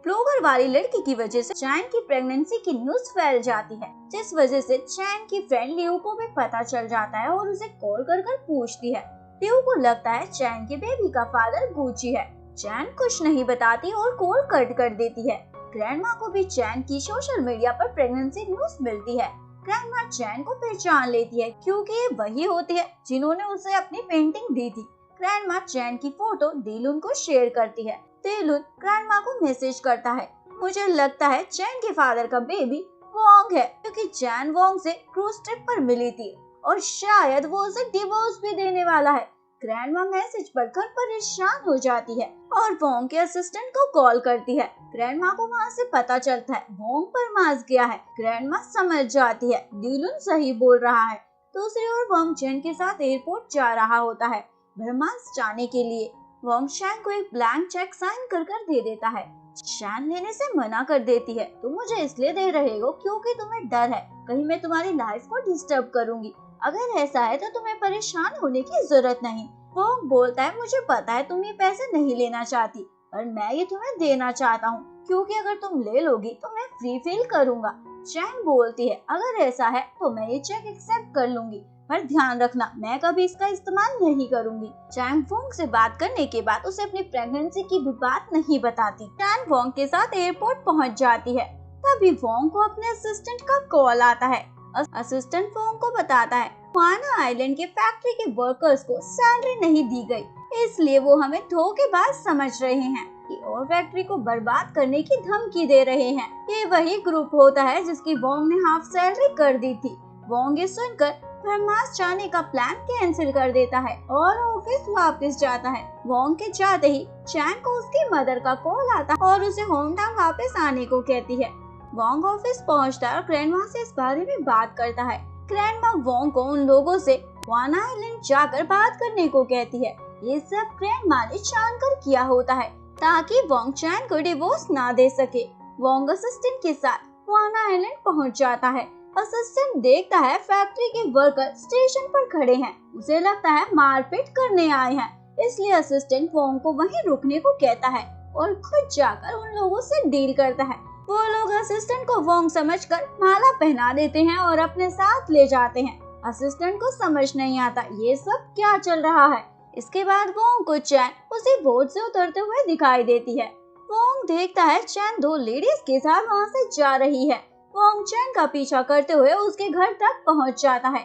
ब्लॉगर वाली लड़की की वजह से चैन की प्रेगनेंसी की न्यूज फैल जाती है, जिस वजह से चैन की फ्रेंड लियो को भी पता चल जाता है और उसे कॉल कर पूछती है। लियो को लगता है चैन के बेबी का फादर गुची है। चैन कुछ नहीं बताती और कॉल कट कर देती है। ग्रैंडमा को भी चैन की सोशल मीडिया पर प्रेगनेंसी न्यूज मिलती है। ग्रैंडमा चैन को पहचान लेती है क्योंकि ये वही होती है जिन्होंने उसे अपनी पेंटिंग दी थी। ग्रैंडमा चैन की फोटो दिलुन को शेयर करती है। दिलुन ग्रैंडमा को मैसेज करता है, मुझे लगता है चैन के फादर का बेबी वोंग है क्योंकि चैन वोंग से क्रूज ट्रिप पर मिली थी और शायद वो उसे डिवोर्स भी देने वाला है। ग्रैंडमा मैसेज पढ़कर परेशान हो जाती है और वोंग के असिस्टेंट को कॉल करती है। ग्रैंडमा को वहाँ से पता चलता है वोंग पर मास गया है। ग्रैंडमा समझ जाती है दिलुन सही बोल रहा है। दूसरी ओर वोंग चैन के साथ एयरपोर्ट जा रहा होता है बर्मास जाने के लिए। वोंग चैन को एक ब्लैंक चेक साइन कर दे देता है। चैन लेने से मना कर देती है, तुम मुझे इसलिए दे रहे हो क्योंकि तुम्हें डर है कहीं मैं तुम्हारी लाइफ को डिस्टर्ब करूंगी। अगर ऐसा है तो तुम्हें परेशान होने की जरूरत नहीं। वो बोलता है, मुझे पता है तुम ये पैसे नहीं लेना चाहती, पर मैं ये तुम्हें देना चाहता हूँ क्योंकि अगर तुम ले लोगी तो मैं फ्री फील करूंगा। चैन बोलती है, अगर ऐसा है तो मैं ये चेक एक्सेप्ट कर लूंगी, पर ध्यान रखना मैं कभी इसका इस्तेमाल नहीं करूंगी। चैन वोंग से बात करने के बाद उसे अपनी प्रेगनेंसी की भी बात नहीं बताती। चैन वोंग के साथ एयरपोर्ट पहुँच जाती है। तभी वोंग को अपने असिस्टेंट का कॉल आता है। असिस्टेंट वोंग को बताता है हुआना आइलैंड के फैक्ट्री के वर्कर्स को सैलरी नहीं दी गई, इसलिए वो हमें धोखेबाज समझ रहे हैं कि और फैक्ट्री को बर्बाद करने की धमकी दे रहे हैं। ये वही ग्रुप होता है जिसकी वोंग ने हाफ सैलरी कर दी थी। वोंग ये सुनकर बर्मास जाने का प्लान कैंसिल कर देता है और ऑफिस वापस जाता है। वोंग के जाते ही चैन को उसकी मदर का कॉल आता है और उसे होम टाउन वापस आने को कहती है। वोंग ऑफिस पहुंचता है और ग्रैंडमा से इस बारे में बात करता है। ग्रैंडमा वोंग को उन लोगों से वाना आइलैंड जाकर बात करने को कहती है। ये सब ग्रैंडमा ने जानकर किया होता है ताकि वोंग चैन को डिवोर्स ना दे सके। वोंग असिस्टेंट के साथ वाना आइलैंड पहुंच जाता है। असिस्टेंट देखता है फैक्ट्री के वर्कर स्टेशन पर खड़े हैं। उसे लगता है मारपीट करने आए हैं, इसलिए असिस्टेंट वोंग को वहीं रुकने को कहता है और खुद जाकर उन लोगों से डील करता है। वो लोग असिस्टेंट को वोंग समझकर माला पहना देते हैं और अपने साथ ले जाते हैं। असिस्टेंट को समझ नहीं आता ये सब क्या चल रहा है। इसके बाद वोंग को चैन उसी बोट से उतरते हुए दिखाई देती है। वोंग देखता है चैन दो लेडीज के साथ वहाँ से जा रही है। वोंग चैन का पीछा करते हुए उसके घर तक पहुँच जाता है।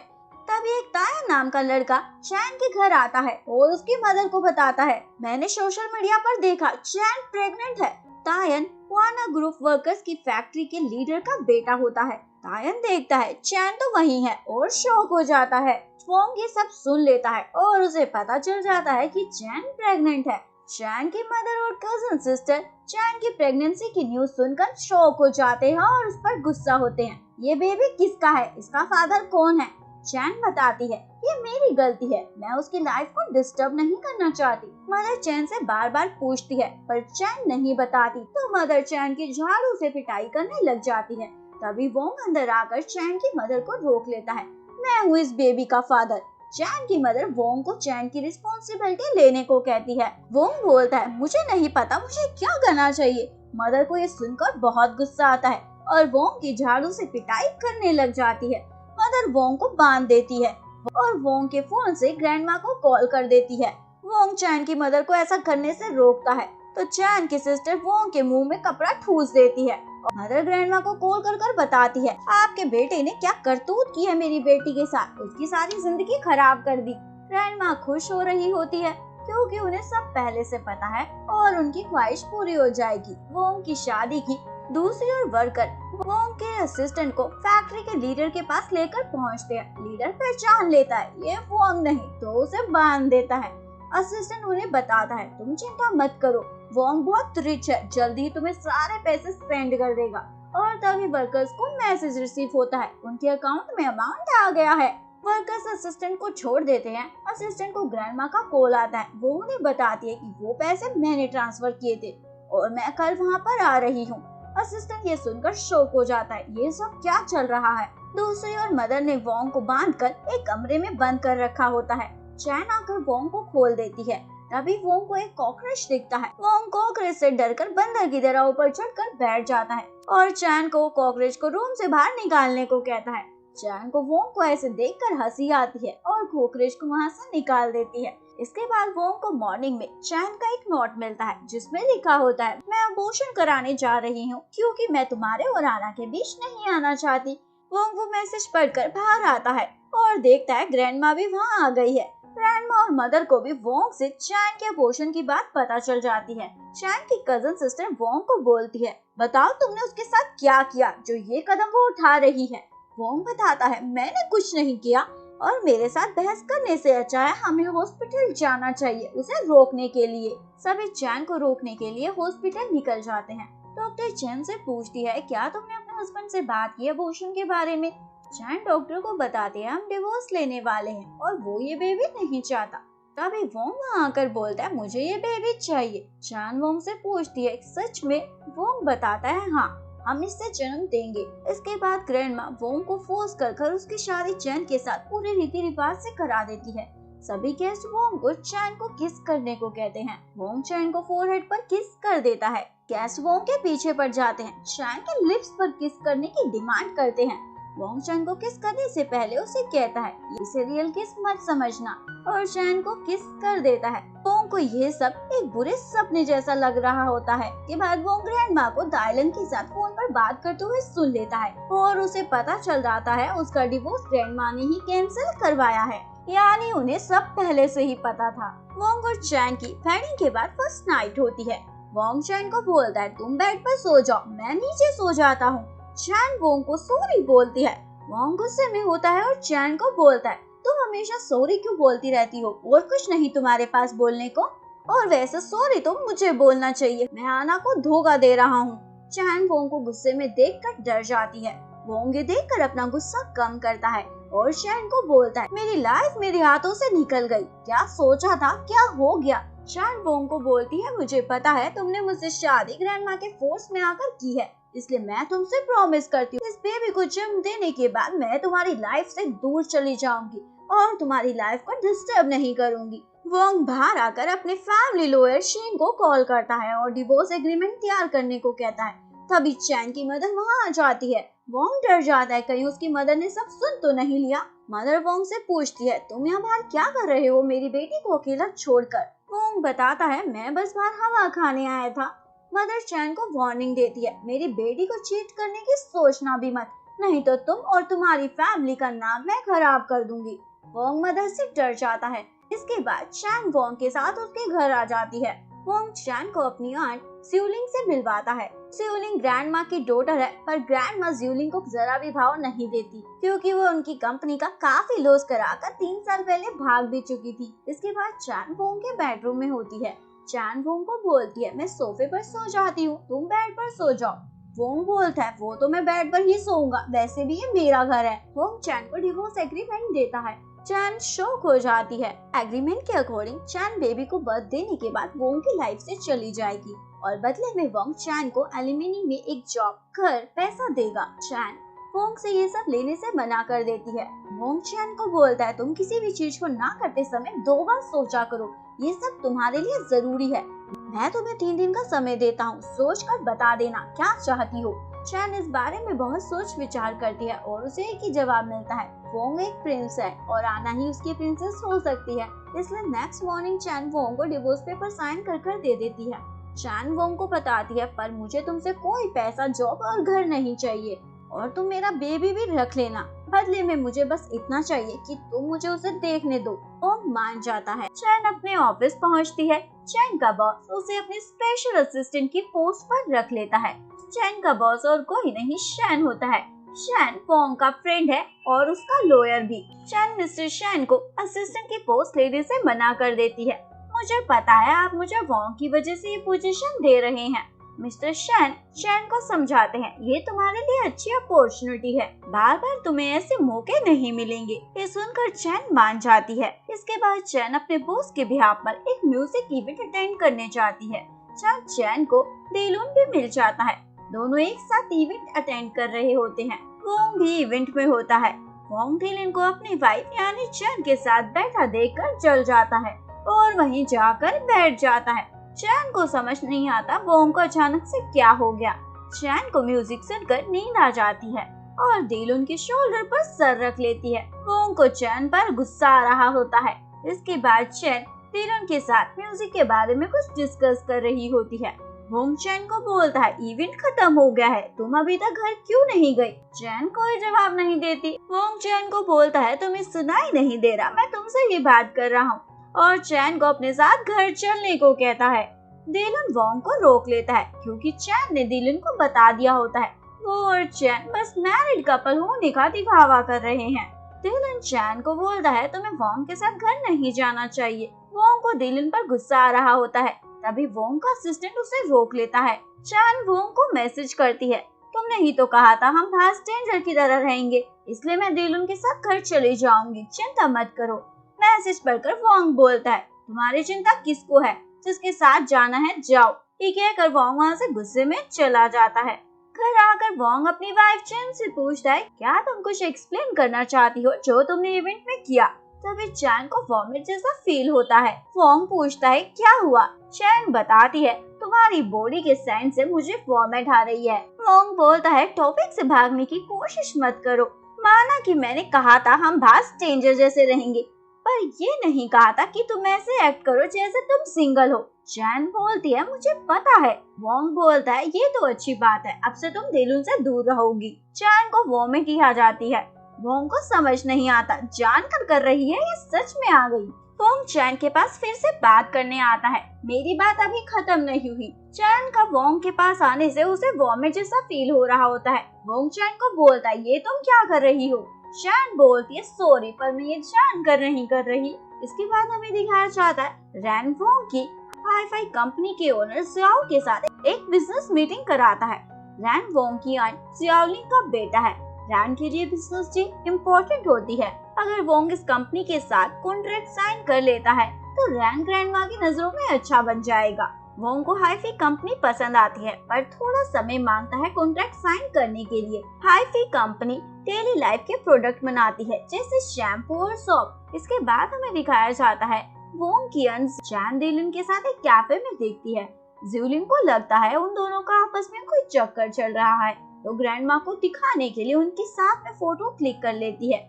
तभी एक तायन नाम का लड़का चैन के घर आता है और उसकी मदर को बताता है, मैंने सोशल मीडिया पर देखा चैन प्रेग्नेंट है। तायन वाना ग्रुप वर्कर्स की फैक्ट्री के लीडर का बेटा होता है। तायन देखता है चैन तो वही है और शॉक हो जाता है। वोंग ये सब सुन लेता है और उसे पता चल जाता है कि चैन प्रेग्नेंट है। चैन की मदर और कजन सिस्टर चैन की प्रेगनेंसी की न्यूज सुनकर शॉक हो जाते हैं और उस पर गुस्सा होते हैं। ये बेबी किसका है? इसका फादर कौन है? चैन बताती है, ये मेरी गलती है, मैं उसकी लाइफ को डिस्टर्ब नहीं करना चाहती। मदर चैन से बार बार पूछती है पर चैन नहीं बताती, तो मदर चैन की झाड़ू से पिटाई करने लग जाती है। तभी वोंग अंदर आकर चैन की मदर को रोक लेता है, मैं हूँ इस बेबी का फादर। चैन की मदर वोंग को चैन की रिस्पॉन्सिबिलिटी लेने को कहती है। वोंग बोलता है, मुझे नहीं पता मुझे क्या करना चाहिए। मदर को ये सुनकर बहुत गुस्सा आता है और वोंग की झाड़ू से पिटाई करने लग जाती है। मदर वोंग को बांध देती है और वोंग के फोन से ग्रैंडमा को कॉल कर देती है। वोंग चैन की मदर को ऐसा करने से रोकता है तो चैन की सिस्टर वोंग के मुंह में कपड़ा ठूस देती है। मदर ग्रैंडमा को कॉल कर कर बताती है, आपके बेटे ने क्या करतूत की है मेरी बेटी के साथ, उसकी सारी जिंदगी खराब कर दी। ग्रैंडमा खुश हो रही होती है क्योंकि उन्हें सब पहले से पता है और उनकी ख्वाहिश पूरी हो जाएगी। वोंग की शादी की दूसरी ओर वर्कर वोंग के असिस्टेंट को फैक्ट्री के लीडर के पास लेकर पहुंचते हैं। लीडर पहचान लेता है ये वोंग नहीं तो उसे बांध देता है। असिस्टेंट उन्हें बताता है, तुम चिंता मत करो, वोंग बहुत रिच है, जल्दी तुम्हें सारे पैसे सेंड कर देगा। और तभी वर्कर्स को मैसेज रिसीव होता है, उनके अकाउंट में अमाउंट आ गया है। वर्कर्स असिस्टेंट को छोड़ देते हैं। असिस्टेंट को ग्रैंडमा का कॉल आता है, वो उन्हें बताती है कि वो पैसे मैंने ट्रांसफर किए थे और मैं कल वहाँ पर आ रही हूँ। असिस्टेंट ये सुनकर शॉक हो जाता है, ये सब क्या चल रहा है। दूसरी ओर मदर ने वोंग को बांधकर एक कमरे में बंद कर रखा होता है। चैन आकर वोंग को खोल देती है। तभी वोंग को एक कॉकरोच दिखता है। वोंग कॉकरोच से डरकर बंदर की तरह ऊपर चढ़कर बैठ जाता है और चैन को कॉकरोच को रूम से बाहर निकालने को कहता है। चैन को वोंग को ऐसे देखकर हंसी आती है और कॉकरोच को वहाँ से निकाल देती है। इसके बाद वोंग को मॉर्निंग में चैन का एक नोट मिलता है जिसमें लिखा होता है, मैं अबॉर्शन कराने जा रही हूँ क्योंकि मैं तुम्हारे और आना के बीच नहीं आना चाहती। वोंग वो मैसेज पढ़कर बाहर आता है और देखता है ग्रैंडमा भी वहाँ आ गई है। ग्रैंडमा और मदर को भी वोंग से चैन के अबॉर्शन की बात पता चल जाती है। चैन की कजन सिस्टर वोंग को बोलती है, बताओ तुमने उसके साथ क्या किया जो ये कदम वो उठा रही है। वोंग बताता है, मैंने कुछ नहीं किया और मेरे साथ बहस करने से अच्छा है हमें हॉस्पिटल जाना चाहिए उसे रोकने के लिए। सभी चैन को रोकने के लिए हॉस्पिटल निकल जाते हैं। डॉक्टर चैन से पूछती है, क्या तुमने अपने हस्बैंड से बात की अबॉर्शन के बारे में। चैन डॉक्टर को बताते हैं, हम डिवोर्स लेने वाले हैं और वो ये बेबी नहीं चाहता। तभी वोंग वहाँ आकर बोलता है, मुझे ये बेबी चाहिए। चैन वोंग से पूछती है, सच में? वोंग बताता है, हाँ हम इससे जन्म देंगे। इसके बाद ग्रैंडमा वोंग को फोर्स कर उसकी शादी चैन के साथ पूरे रीति रिवाज से करा देती है। सभी गेस्ट वोंग को चैन को किस करने को कहते हैं। वोंग चैन को फोरहेड पर किस कर देता है। गेस्ट वोंग के पीछे पड़ जाते हैं। चैन के लिप्स पर किस करने की डिमांड करते हैं। वोंग चैन को किस करने से पहले उसे कहता है, इसे रियल किस मत समझना, और चैन को किस कर देता है। वोंग को यह सब एक बुरे सपने जैसा लग रहा होता है। के बाद वोंग ग्रैंडमा को दाइलन के साथ फोन पर बात करते हुए सुन लेता है और उसे पता चल जाता है उसका डिवोर्स ग्रैंडमा ने ही कैंसिल करवाया है, यानी उन्हें सब पहले से ही पता था। वोंग और चैन की वेडिंग के बाद फर्स्ट नाइट होती है। वोंग चैन को बोलता है, तुम बेड पर सो जाओ, मैं नीचे सो जाता हूँ। चैन वोंग को सॉरी बोलती है। वोंग गुस्से में होता है और चैन को बोलता है, तुम हमेशा सॉरी क्यों बोलती रहती हो, और कुछ नहीं तुम्हारे पास बोलने को, और वैसे सॉरी तो मुझे बोलना चाहिए, मैं आना को धोखा दे रहा हूँ। चैन वोंग को गुस्से में देखकर डर जाती है। वोंग ये देखकर अपना गुस्सा कम करता है और चैन को बोलता है मेरी लाइफ मेरे हाथों से निकल गई, क्या सोचा था क्या हो गया। चैन वोंग को बोलती है मुझे पता है तुमने मुझसे शादी ग्रैंडमा के फोर्स में आकर की है, इसलिए मैं तुमसे प्रॉमिस करती हूँ इस बेबी को जन्म देने के बाद मैं तुम्हारी लाइफ से दूर चली जाऊंगी और तुम्हारी लाइफ को डिस्टर्ब नहीं करूंगी। वोंग बाहर आकर अपने फैमिली लॉयर शेन को कॉल करता है और डिवोर्स एग्रीमेंट तैयार करने को कहता है। तभी चैन की मदर वहाँ आ जाती है। वोंग डर जाता है कहीं उसकी मदर ने सब सुन तो नहीं लिया। मदर वोंग से पूछती है तुम यहाँ बाहर क्या कर रहे हो मेरी बेटी को अकेला छोड़कर। वोंग बताता है मैं बस बाहर हवा खाने आया था। मदर चैन को वार्निंग देती है मेरी बेटी को चीट करने की सोचना भी मत, नहीं तो तुम और तुम्हारी फैमिली का नाम मैं खराब कर दूंगी। वोंग मदर से डर जाता है। इसके बाद चैन वोंग के साथ उसके घर आ जाती है। वोंग चैन को अपनी आंट ज्यूलिंग से मिलवाता है। ज्यूलिंग ग्रैंडमा की डॉटर है, पर ग्रैंडमा ज्यूलिंग को जरा भी भाव नहीं देती क्योंकि वो उनकी कंपनी का काफी लॉस कराकर 3 साल पहले भाग भी चुकी थी। इसके बाद चैन वोंग के बेडरूम में होती है। चैन वोंग को बोलती है मैं सोफे पर सो जाती हूँ, तुम बेड पर सो जाओ। वोंग बोलता है वो तो मैं बेड पर ही सोऊंगा, वैसे भी ये मेरा घर है। वोंग चैन को डिवोर्स एग्रीमेंट देता है। चैन शॉक हो जाती है। एग्रीमेंट के अकॉर्डिंग चैन बेबी को बर्थ देने के बाद वोंग की लाइफ से चली जाएगी और बदले में वोंग चैन को एल्यूमिनी में एक जॉब, घर, पैसा देगा। चैन वोंग से ये सब लेने से मना कर देती है। वोंग चैन को बोलता है तुम किसी भी चीज को ना करते समय 2 बार सोचा करो, ये सब तुम्हारे लिए जरूरी है। मैं तुम्हें 3 दिन का समय देता हूँ, सोच कर बता देना क्या चाहती हो। चैन इस बारे में बहुत सोच विचार करती है और उसे एक ही जवाब मिलता है वोंग एक प्रिंस है और आना ही उसकी प्रिंसेस हो सकती है। इसलिए नेक्स्ट मॉर्निंग चैन वोंग को डिवोर्स पेपर साइन कर दे देती है। चैन वोंग को बताती है पर मुझे तुमसे कोई पैसा, जॉब और घर नहीं चाहिए और तुम मेरा बेबी भी रख लेना, बदले में मुझे बस इतना चाहिए कि तुम मुझे उसे देखने दो। वोंग मान जाता है। चैन अपने ऑफिस पहुंचती है। चैन का बॉस उसे अपने स्पेशल असिस्टेंट की पोस्ट पर रख लेता है। चैन का बॉस और कोई नहीं शैन होता है। शैन वोंग का फ्रेंड है और उसका लॉयर भी। चैन मिस्टर शैन को असिस्टेंट की पोस्ट लेने से मना कर देती है। मुझे पता है आप मुझे वोंग की वजह से ये पोजीशन दे रहे हैं। मिस्टर शैन चैन को समझाते हैं ये तुम्हारे लिए अच्छी अपॉर्चुनिटी है, बार बार तुम्हें ऐसे मौके नहीं मिलेंगे। ये सुनकर चैन मान जाती है। इसके बाद चैन अपने बॉस के बिहाफ पर एक म्यूजिक इवेंट अटेंड करने जाती है जहाँ चैन को डेलून भी मिल जाता है। दोनों एक साथ इवेंट अटेंड कर रहे होते हैं। वोंग भी इवेंट में होता है। वोंग डेलन को अपनी वाइफ यानी चैन के साथ बैठा देखकर जल जाता है और वहीं जाकर बैठ जाता है। चैन को समझ नहीं आता वोंग को अचानक से क्या हो गया। चैन को म्यूजिक सुनकर नींद आ जाती है और डेलन के शोल्डर पर सर रख लेती है। वोंग को चैन पर गुस्सा आ रहा होता है। इसके बाद चैन डेलन के साथ म्यूजिक के बारे में कुछ डिस्कस कर रही होती है। वोंग चैन को बोलता है इवेंट खत्म हो गया है, तुम अभी तक घर क्यों नहीं गई। चैन कोई जवाब नहीं देती। वोंग चैन को बोलता है तुम्हें सुनाई नहीं दे रहा, मैं तुमसे ही बात कर रहा हूँ और चैन को अपने साथ घर चलने को कहता है। डेलन वोंग को रोक लेता है क्योंकि चैन ने डेलन को बता दिया होता है वो और चैन बस मैरिड कपल होने का दिखावा कर रहे हैं। डेलन चैन को बोलता है तुम्हें वोंग के साथ घर नहीं जाना चाहिए। वोंग को डेलन पर गुस्सा आ रहा होता है। तभी वोंग का असिस्टेंट उसे रोक लेता है। चैन वोंग को मैसेज करती है तुमने ही तो कहा था हम बाहर स्ट्रेंजर की तरह रहेंगे, इसलिए मैं डेलन के साथ घर चली जाऊंगी, चिंता मत करो। मैसेज पढ़कर वोंग बोलता है तुम्हारी चिंता किसको है, जिसके साथ जाना है जाओ। ये कहकर वोंग वहाँ से गुस्से में चला जाता है। घर आकर वोंग अपनी वाइफ चैन से पूछता है क्या तुम कुछ एक्सप्लेन करना चाहती हो जो तुमने इवेंट में किया। तभी चैन को वॉमिट जैसा फील होता है। वोंग पूछता है क्या हुआ। चैन बताती है तुम्हारी बॉडी के साइन से मुझे वॉमिट आ रही है। वोंग बोलता है टॉपिक से भागने की कोशिश मत करो, माना कि मैंने कहा था हम बाहर स्ट्रेंजर जैसे रहेंगे, पर ये नहीं कहा था कि तुम ऐसे एक्ट करो जैसे तुम सिंगल हो। चैन बोलती है मुझे पता है। वोंग बोलता है ये तो अच्छी बात है, अब से तुम डेलून से दूर रहोगी। चैन को वॉमिट ही आ जाती है। वोंग को समझ नहीं आता जानकर कर रही है या सच में आ गई। वोंग चैन के पास फिर से बात करने आता है। मेरी बात अभी खत्म नहीं हुई। चैन का वोंग के पास आने से उसे वॉमिट जैसा फील हो रहा होता है। वोंग चैन को बोलता है ये तुम क्या कर रही हो। चैन बोलती है सॉरी पर मैं ये जान कर नहीं कर रही। इसके बाद हमें दिखाया जाता है रैन वोंग की हाई-फाई कंपनी के ओनर जियाओ के साथ एक बिजनेस मीटिंग कराता है। रैन वोंग की आंट जियाओलिंग का बेटा है। रैन के लिए बिजनेस डील इम्पोर्टेंट होती है। अगर वोंग इस कंपनी के साथ कॉन्ट्रैक्ट साइन कर लेता है तो रैन ग्रैंडमा की नजरों में अच्छा बन जाएगा। वोंग को हाईफी कंपनी पसंद आती है पर थोड़ा समय मांगता है कॉन्ट्रैक्ट साइन करने के लिए। हाईफी कंपनी डेली लाइफ के प्रोडक्ट बनाती है जैसे शैम्पू और सोप। इसके बाद हमें दिखाया जाता है वोंग की अंश चैन दिलिन के साथ एक कैफे में देखती है। ज्यूलिन को लगता है उन दोनों का आपस में कोई चक्कर चल रहा है तो ग्रैंडमा को दिखाने के लिए उनके साथ में फोटो क्लिक कर लेती है।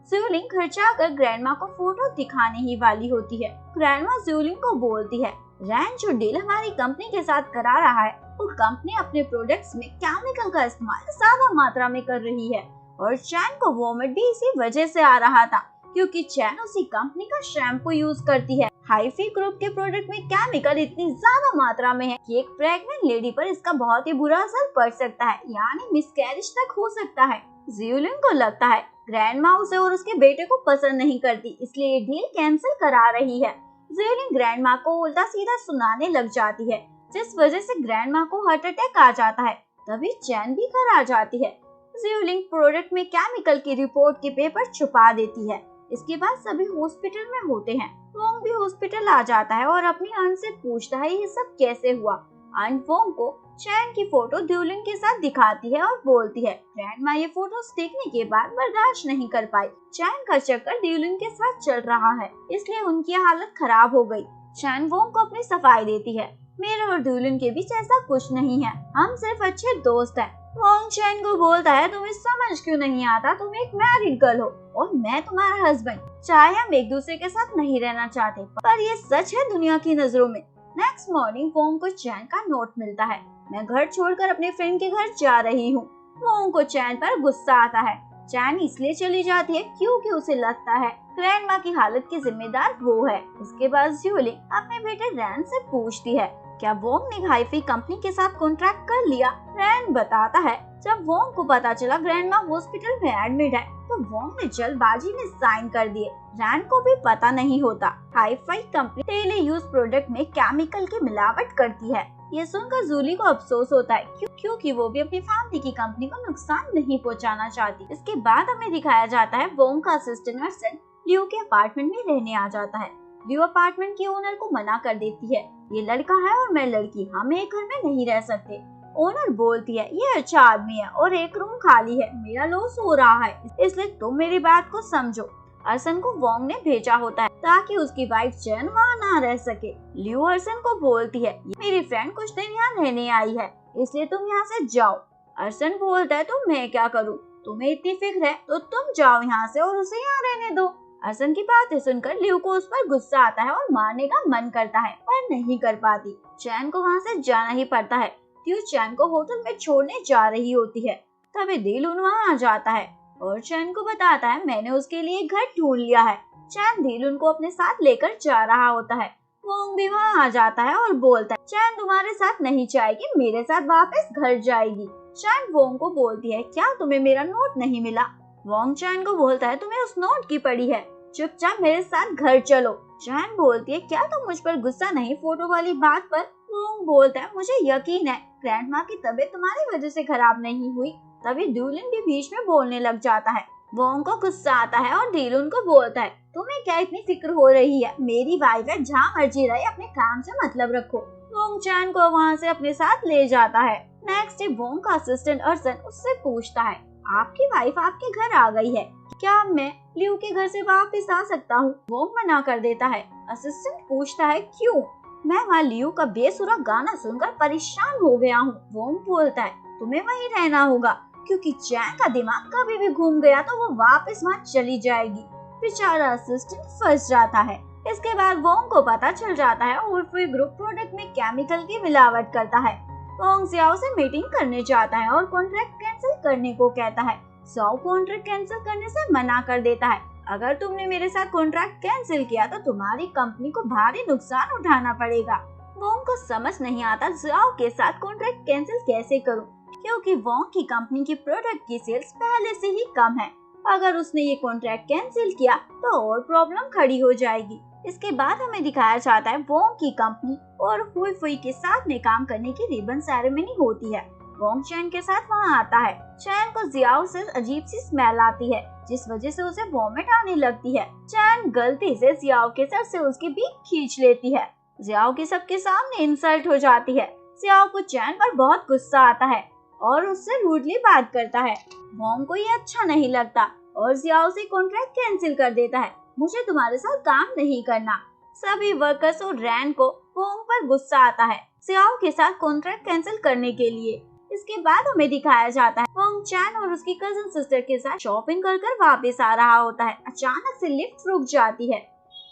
ज्यूलिन घर जाकर ग्रैंडमा को फोटो दिखाने ही वाली होती है। ग्रैंडमा ज्यूलिन को बोलती है रैन जो डील हमारी कंपनी के साथ करा रहा है वो कंपनी अपने प्रोडक्ट्स में केमिकल का इस्तेमाल ज्यादा मात्रा में कर रही है और चैन को वोमिट भी इसी वजह से आ रहा था क्योंकि चैन उसी कंपनी का शैम्पू यूज करती है। हाईफी ग्रुप के प्रोडक्ट में केमिकल इतनी ज्यादा मात्रा में है कि एक प्रेग्नेंट लेडी पर इसका बहुत ही बुरा असर पड़ सकता है, यानी मिसकैरेज तक हो सकता है। ज्यूलिन को लगता है ग्रैंडमा उसे और उसके बेटे को पसंद नहीं करती, इसलिए ये डील कैंसिल करा रही है। ज्यूलिन ग्रैंडमा को उल्टा सीधा सुनाने लग जाती है जिस वजह से ग्रैंडमा को हार्ट अटैक आ जाता है। तभी चैन भी घर आ जाती है। ज्यूलिन प्रोडक्ट में केमिकल की रिपोर्ट के पेपर छुपा देती है। इसके बाद सभी हॉस्पिटल में होते हैं। वोंग भी हॉस्पिटल आ जाता है और अपनी अंट से पूछता है ये सब कैसे हुआ। अंट वोंग को चैन की फोटो ज्यूलिन के साथ दिखाती है और बोलती है ग्रैंडमा ये फोटोज देखने के बाद बर्दाश्त नहीं कर पाई। चैन का चक्कर ज्यूलिन के साथ चल रहा है इसलिए उनकी हालत खराब हो गई। चैन वोंग को अपनी सफाई देती है मेरे और ज्यूलिन के बीच ऐसा कुछ नहीं है, हम सिर्फ अच्छे दोस्त हैं। वोंग चैन को बोलता है तुम्हें समझ क्यों नहीं आता, तुम एक मैरिड गर्ल हो और मैं तुम्हारा हस्बैंड, चाहे हम एक दूसरे के साथ नहीं रहना चाहते पर ये सच है दुनिया की नजरों में। नेक्स्ट मॉर्निंग वोंग को चैन का नोट मिलता है मैं घर छोड़कर अपने फ्रेंड के घर जा रही हूँ। वोंग को चैन पर गुस्सा आता है। चैन इसलिए चली जाती है क्योंकि उसे लगता है ग्रैंडमा की हालत की जिम्मेदार वो है। इसके बाद ज्यूलिन अपने बेटे रैन से पूछती है क्या वोंग ने हाईफी कंपनी के साथ कॉन्ट्रैक्ट कर लिया। रैन बताता है जब वोंग को पता चला ग्रैंडमा हॉस्पिटल में एडमिट है तो वोंग ने जल्दबाजी में साइन कर दिए। रैन को भी पता नहीं होता hi-fi company daily use product में केमिकल की मिलावट करती है। ये सुनकर जूली को अफसोस होता है क्योंकि वो भी अपनी फैमिली की कंपनी को नुकसान नहीं पहुंचाना चाहती। इसके बाद हमें दिखाया जाता है वोंग का असिस्टेंट अर्सन लियो के अपार्टमेंट में रहने आ जाता है। लियो अपार्टमेंट के ओनर को मना कर देती है ये लड़का है और मैं लड़की, हम एक घर में नहीं रह सकते। ओनर बोलती है ये अच्छा आदमी है और एक रूम खाली है, मेरा लॉस हो रहा है इसलिए तुम मेरी बात को समझो। अर्सन को वोंग ने भेजा होता है ताकि उसकी वाइफ चैन वहाँ ना रह सके। लियो अर्सन को बोलती है मेरी फ्रेंड कुछ दिन यहाँ रहने आई है इसलिए तुम यहाँ से जाओ। अर्सन बोलता है तो मैं क्या करूँ, तुम्हें इतनी फिक्र है तो तुम जाओ यहाँ से और उसे यहाँ रहने दो। अर्सन की बातें सुनकर लियो को उस पर गुस्सा आता है और मारने का मन करता है पर नहीं कर पाती। चैन को वहाँ से जाना ही पड़ता है। लियो चैन को होटल में छोड़ने जा रही होती है तभी दिलुन वहाँ आ जाता है और चैन को बताता है मैंने उसके लिए घर ढूंढ लिया है। चैन दिलुन को अपने साथ लेकर जा रहा होता है। वोंग भी वहाँ आ जाता है और बोलता है चैन तुम्हारे साथ नहीं जाएगी, मेरे साथ वापस घर जाएगी। चैन वोंग को बोलती है क्या तुम्हें मेरा नोट नहीं मिला। वोंग चैन को बोलता है तुम्हें उस नोट की पड़ी है, चुपचाप मेरे साथ घर चलो। चैन बोलती है क्या तुम मुझ पर गुस्सा नहीं फोटो वाली बात पर। वोंग बोलता है मुझे यकीन है ग्रैंडमा की तबीयत तुम्हारी वजह से खराब नहीं हुई। तभी दिलुन भी बीच में बोलने लग जाता है। वोंग को गुस्सा आता है और दिलुन को बोलता है तुम्हें क्या इतनी फिक्र हो रही है, मेरी वाइफ है, जहाँ मर्जी रहे अपने काम से मतलब रखो। वोंग चैन को वहाँ से अपने साथ ले जाता है। नेक्स्ट डे वोंग का असिस्टेंट अर्सन उससे पूछता है आपकी वाइफ आपके घर आ गई है, क्या मैं लियो के घर से वापस आ सकता हूँ। वोंग मना कर देता है। असिस्टेंट पूछता है क्यों। मैं वहाँ लियो का बेसुरा गाना सुनकर परेशान हो गया हूँ। वोंग बोलता है तुम्हें वहीं रहना होगा क्योंकि चैन का दिमाग कभी भी घूम गया तो वो वापस वहाँ चली जाएगी। बेचारा असिस्टेंट फंस जाता है। इसके बाद वोंग को पता चल जाता है और फिर ग्रुप प्रोडक्ट में केमिकल की मिलावट करता है। वोंग जियाओ से मीटिंग करने जाता है और कॉन्ट्रैक्ट कैंसिल करने को कहता है। जियाओ कॉन्ट्रैक्ट कैंसिल करने से मना कर देता है। अगर तुमने मेरे साथ कॉन्ट्रैक्ट कैंसिल किया तो तुम्हारी कंपनी को भारी नुकसान उठाना पड़ेगा। वोंग को समझ नहीं आता जियाओ के साथ कॉन्ट्रैक्ट कैंसिल कैसे करूं, क्योंकि वोंग की कंपनी की प्रोडक्ट की सेल्स पहले से ही कम है। अगर उसने ये कॉन्ट्रैक्ट कैंसिल किया तो और प्रॉब्लम खड़ी हो जाएगी। इसके बाद हमें दिखाया जाता है वोंग की कंपनी और हुई फुई के साथ में काम करने की रिबन सेरेमनी होती है। वोंग चैन के साथ वहाँ आता है। चैन को जियाओ से अजीब सी स्मेल आती है, जिस वजह से उसे वॉमिट आने लगती है। चैन गलती से जियाओ के सर से उसकी बीक खींच लेती है। जियाओ की सबके सामने इंसल्ट हो जाती है। जियाओ को चैन पर बहुत गुस्सा आता है और उससे रूडली बात करता है। वोंग को ये अच्छा नहीं लगता और जियाओ से कॉन्ट्रैक्ट कैंसिल कर देता है। मुझे तुम्हारे साथ काम नहीं करना। सभी वर्कर्स और रैन को वोंग पर गुस्सा आता है जियाओ के साथ कॉन्ट्रैक्ट कैंसिल करने के लिए। इसके बाद हमें दिखाया जाता है वोंग चैन और उसकी कजिन सिस्टर के साथ शॉपिंग कर वापस आ रहा होता है। अचानक से लिफ्ट रुक जाती है।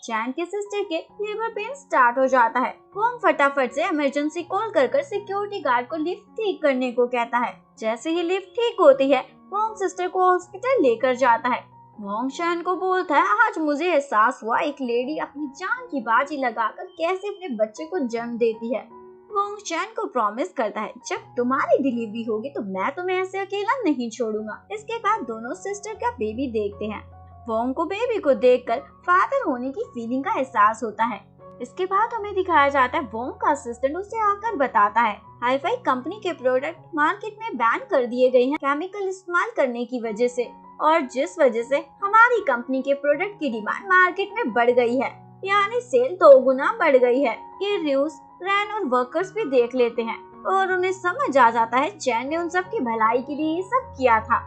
चैन के सिस्टर के लेबर पेन स्टार्ट हो जाता है। वोंग फटाफट से इमरजेंसी कॉल कर सिक्योरिटी गार्ड को लिफ्ट ठीक करने को कहता है। जैसे ही लिफ्ट ठीक होती है वोंग सिस्टर को हॉस्पिटल लेकर जाता है। वोंग चैन को बोलता है, आज मुझे एहसास हुआ एक लेडी अपनी जान की बाजी लगाकर कैसे अपने बच्चे को जन्म देती है। वोंग चैन को प्रॉमिस करता है, जब तुम्हारी डिलीवरी होगी तो मैं तुम्हें ऐसे अकेला नहीं छोड़ूंगा। इसके बाद दोनों सिस्टर का बेबी देखते हैं। वोंग को बेबी को देखकर फादर होने की फीलिंग का एहसास होता है। इसके बाद हमें दिखाया जाता है वोंग का असिस्टेंट उसे आकर बताता है हाई-फाई कंपनी के प्रोडक्ट मार्केट में बैन कर दिए गए हैं केमिकल इस्तेमाल करने की वजह से, और जिस वजह से हमारी कंपनी के प्रोडक्ट की डिमांड मार्केट में बढ़ गई है, यानी सेल 2 गुना बढ़ गई है। ये न्यूज़ रैन और वर्कर्स भी देख लेते हैं और उन्हें समझ आ जाता है चैन ने उन सब की भलाई के लिए ये सब किया था।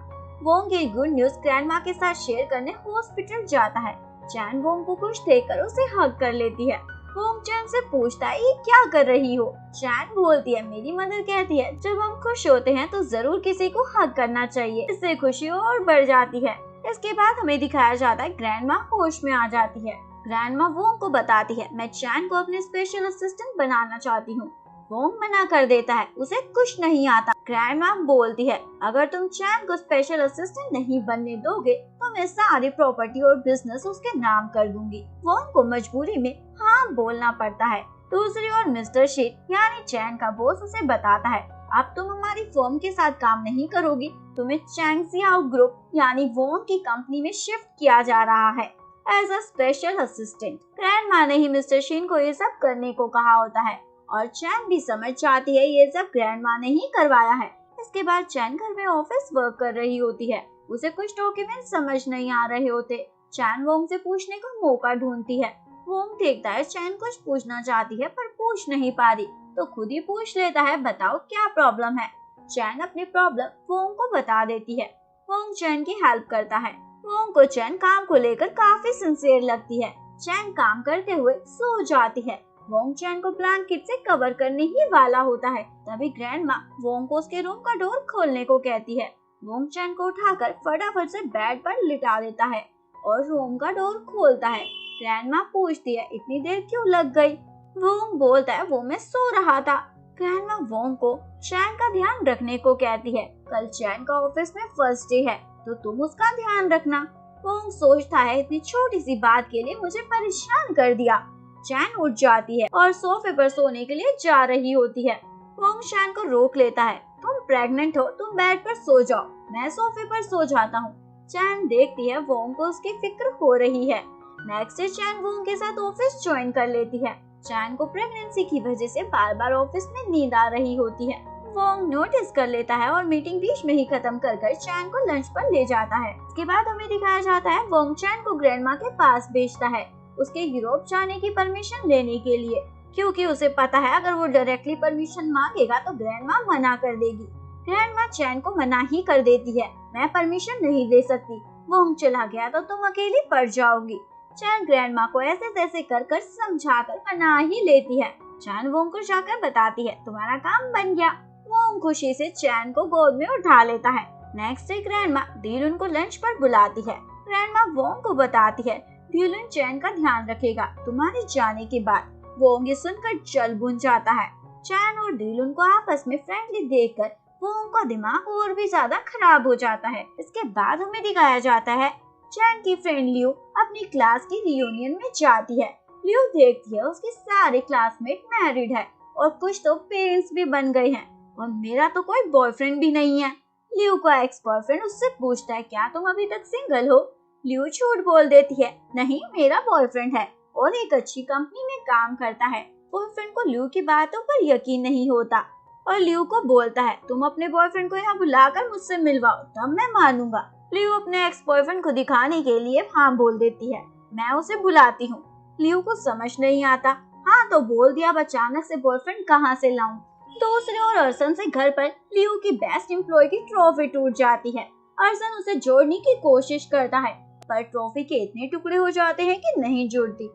वोंग ये गुड न्यूज़ ग्रैंडमा के साथ शेयर करने हॉस्पिटल जाता है। चैन वोंग को खुश देखकर उसे हग कर लेती है। वोंग चैन से पूछता है, ये क्या कर रही हो? चैन बोलती है, मेरी मदर कहती है जब हम खुश होते हैं तो जरूर किसी को हग करना चाहिए, इससे खुशी और बढ़ जाती है। इसके बाद हमें दिखाया जाता है ग्रैंडमा होश में आ जाती है। ग्रैंडमा वोंग को बताती है, मैं चैन को अपने स्पेशल असिस्टेंट बनाना चाहती हूँ। वोंग मना कर देता है, उसे कुछ नहीं आता। ग्रैंडमा बोलती है, अगर तुम चैन को स्पेशल असिस्टेंट नहीं बनने दोगे तो मैं सारी प्रॉपर्टी और बिजनेस उसके नाम कर दूंगी। वोंग को मजबूरी में हाँ बोलना पड़ता है। दूसरी ओर मिस्टर शीट यानी चैन का बॉस उसे बताता है, अब तुम हमारी फर्म के साथ काम नहीं करोगी, तुम्हें चैंग जियाओ ग्रुप यानी वोंग की कंपनी में शिफ्ट किया जा रहा है as a special assistant. Grandma ने ही मिस्टर शीन को ये सब करने को कहा होता है और चैन भी समझ जाती है ये सब ग्रैंडमा ने ही करवाया है। इसके बाद चैन घर में ऑफिस वर्क कर रही होती है। उसे कुछ डॉक्यूमेंट समझ नहीं आ रहे होते। चैन वोंग से पूछने का मौका ढूंढती है। वोंग देखता है चैन कुछ पूछना चाहती है पर पूछ नहीं पा रही, तो खुद ही पूछ लेता है, बताओ क्या प्रॉब्लम है। चैन अपनी प्रॉब्लम वोंग को बता देती है। वोंग चैन की हेल्प करता है। वोंग को चैन काम को लेकर काफी सिंसियर लगती है। चैन काम करते हुए सो जाती है। वोंग चैन को ब्लैंकेट से कवर करने ही वाला होता है, तभी ग्रैंडमा वोंग को उसके रूम का डोर खोलने को कहती है। वोंग चैन को उठाकर फटाफट से बेड पर लिटा देता है और रूम का डोर खोलता है। ग्रैंडमा पूछती है, इतनी देर क्यों लग गई? वोंग बोलता है, वो मैं सो रहा था। ग्रैंडमा वोंग को चैन का ध्यान रखने को कहती है। कल चैन का ऑफिस में फर्स्ट डे है तो तुम उसका ध्यान रखना। वोंग सोचता है, इतनी छोटी सी बात के लिए मुझे परेशान कर दिया। चैन उठ जाती है और सोफे पर सोने के लिए जा रही होती है। वोंग चैन को रोक लेता है, तुम प्रेग्नेंट हो, तुम बेड पर सो जाओ, मैं सोफे पर सो जाता हूँ। चैन देखती है वोंग को उसकी फिक्र हो रही है। नेक्स्ट डे चैन वोंग के साथ ऑफिस ज्वाइन कर लेती है। चैन को प्रेगनेंसी की वजह से बार बार ऑफिस में नींद आ रही होती है। वोंग नोटिस कर लेता है और मीटिंग बीच में ही खत्म कर चैन को लंच पर ले जाता है। इसके बाद हमें दिखाया जाता है वोंग चैन को ग्रैंडमा के पास भेजता है उसके यूरोप जाने की परमिशन लेने के लिए, क्योंकि उसे पता है अगर वो डायरेक्टली परमिशन मांगेगा तो ग्रैंडमा मना कर देगी। ग्रैंडमा चैन को मना ही कर देती है, मैं परमिशन नहीं दे सकती, वोंग चला गया तो तुम अकेली पड़ जाओगी। चैन ग्रैंडमा को ऐसे तैसे कर समझाकर मना ही लेती है। चैन वोंग को जाकर बताती है, तुम्हारा काम बन गया। वोंग खुशी से चैन को गोद में उठा लेता है। नेक्स्ट डे ग्रैंडमा डीलुन को लंच पर बुलाती है। ग्रैंडमा वोंग को बताती है, डीलुन चैन का ध्यान रखेगा तुम्हारे जाने के बाद। वोंग ये सुनकर जल भुन जाता है। चैन और डीलुन को आपस में फ्रेंडली देखकर वोंग का दिमाग और भी ज्यादा खराब हो जाता है। इसके बाद हमें दिखाया जाता है चैन की फ्रेंड लियो अपनी क्लास की रियूनियन में जाती है। लियो देखती है उसके सारे क्लासमेट मैरिड है और कुछ तो पेरेंट्स भी बन गए हैं और मेरा तो कोई बॉयफ्रेंड भी नहीं है। लियो का एक्स बॉयफ्रेंड उससे पूछता है, क्या तुम अभी तक सिंगल हो? लियो झूठ बोल देती है, नहीं मेरा बॉयफ्रेंड है और एक अच्छी कंपनी में काम करता है। बॉयफ्रेंड को लियो की बातों पर यकीन नहीं होता। और लियू को बोलता है तुम अपने बॉयफ्रेंड को यहाँ बुलाकर मुझसे मिलवाओ तब मैं मानूंगा। लियू अपने एक्स बॉयफ्रेंड को दिखाने के लिए हाँ बोल देती है। मैं उसे बुलाती हूँ। लियू को समझ नहीं आता। हाँ तो बोल दिया, अब अचानक से बॉयफ्रेंड कहाँ से लाऊं। दूसरी ओर अर्सन से घर पर लियू की बेस्ट एम्प्लॉय की ट्रॉफी टूट जाती है। अर्सन उसे जोड़ने की कोशिश करता है पर ट्रॉफी के इतने टुकड़े हो जाते हैं कि नहीं जुड़ती।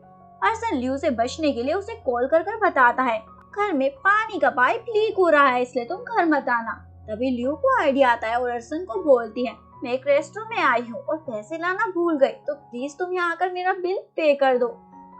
अर्सन लियू से बचने के लिए उसे कॉल कर बताता है घर में पानी का पाइप लीक हो रहा है इसलिए तुम घर मत आना। तभी लियू को आइडिया आता है और अर्सन को बोलती है मैं एक रेस्टोरेंट में आई हूँ और पैसे लाना भूल गई तो प्लीज तुम यहाँ आकर मेरा बिल पे कर दो।